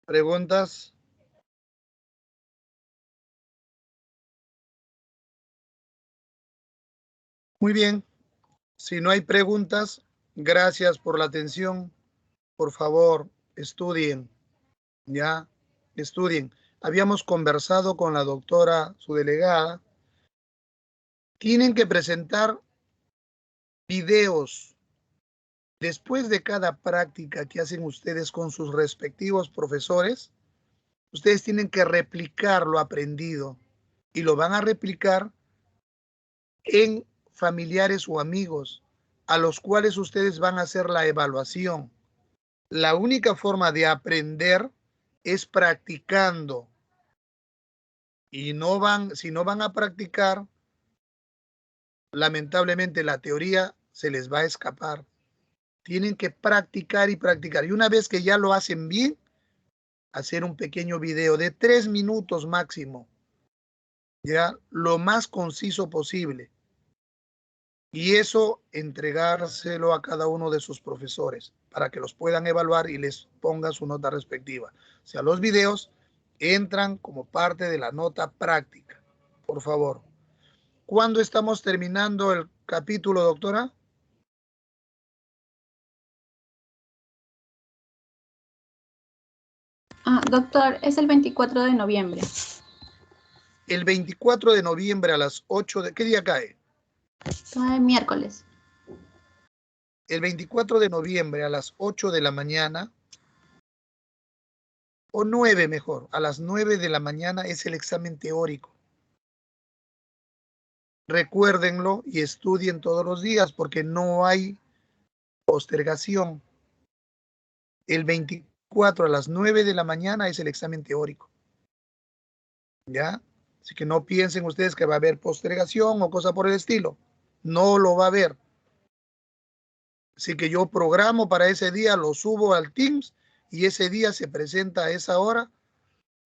¿Preguntas? Muy bien. Si no hay preguntas, gracias por la atención. Por favor, estudien. Ya, estudien. Habíamos conversado con la doctora, su delegada. Tienen que presentar videos después de cada práctica que hacen ustedes con sus respectivos profesores. Ustedes tienen que replicar lo aprendido y lo van a replicar en familiares o amigos a los cuales ustedes van a hacer la evaluación. La única forma de aprender es practicando. Y si no van a practicar, lamentablemente la teoría se les va a escapar. Tienen que practicar y practicar. Y una vez que ya lo hacen bien, hacer un pequeño video de 3 minutos máximo, ya lo más conciso posible. Y eso entregárselo a cada uno de sus profesores para que los puedan evaluar y les ponga su nota respectiva. O sea, los videos entran como parte de la nota práctica. Por favor. ¿Cuándo estamos terminando el capítulo, doctora? Doctor, es el 24 de noviembre. El 24 de noviembre a las 8 de... ¿Qué día cae? Cae miércoles. El 24 de noviembre a las 8 de la mañana, o 9 mejor, a las 9 de la mañana es el examen teórico. Recuérdenlo y estudien todos los días porque no hay postergación. El 24 a las 9 de la mañana es el examen teórico. ¿Ya? Así que no piensen ustedes que va a haber postergación o cosa por el estilo. No lo va a haber. Así que yo programo para ese día, lo subo al Teams y ese día se presenta a esa hora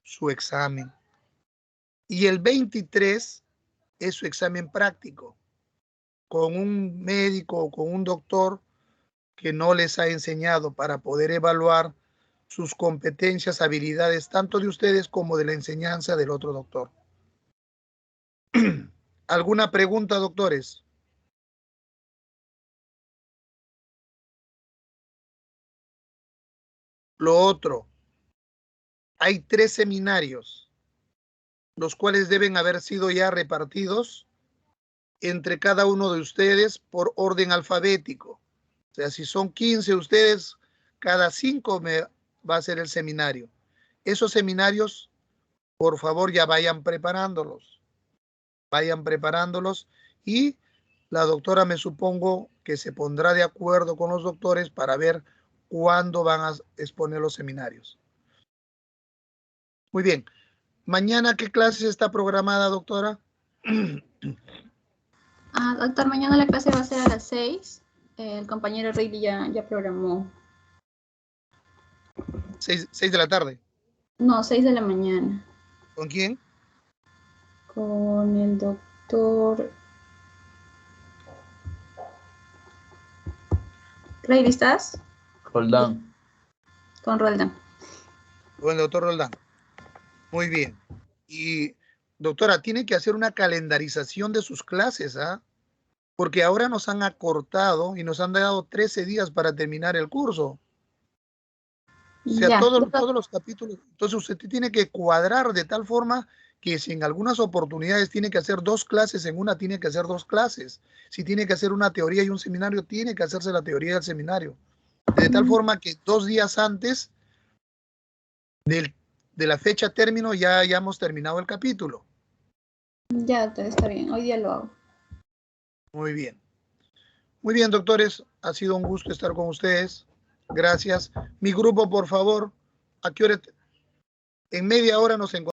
su examen. Y el 23 es su examen práctico con un médico o con un doctor que no les ha enseñado para poder evaluar sus competencias, habilidades, tanto de ustedes como de la enseñanza del otro doctor. ¿Alguna pregunta, doctores? Lo otro, hay 3 seminarios, los cuales deben haber sido ya repartidos entre cada uno de ustedes por orden alfabético. O sea, si son 15 ustedes, cada 5 va a ser el seminario. Esos seminarios, por favor, ya vayan preparándolos. Vayan preparándolos y la doctora me supongo que se pondrá de acuerdo con los doctores para ver cuándo van a exponer los seminarios. Muy bien. ¿Mañana qué clase está programada, doctora? Doctor, mañana la clase va a ser a las 6. El compañero Reilly ya programó. 6 de la tarde. No, 6 de la mañana. ¿Con quién? Con el doctor... Reilly, ¿estás? Roldán. Con Roldán. Con el doctor Roldán. Muy bien. Y, doctora, tiene que hacer una calendarización de sus clases, ¿ah? Porque ahora nos han acortado y nos han dado 13 días para terminar el curso. O sea, todos los capítulos. Entonces usted tiene que cuadrar de tal forma que si en algunas oportunidades tiene que hacer 2 clases, en una tiene que hacer 2 clases. Si tiene que hacer una teoría y un seminario, tiene que hacerse la teoría y el seminario. De tal forma que 2 días antes de la fecha término ya hayamos terminado el capítulo. Ya, está bien. Hoy día lo hago. Muy bien. Muy bien, doctores. Ha sido un gusto estar con ustedes. Gracias. Mi grupo, por favor, ¿a qué hora? En media hora nos encontramos.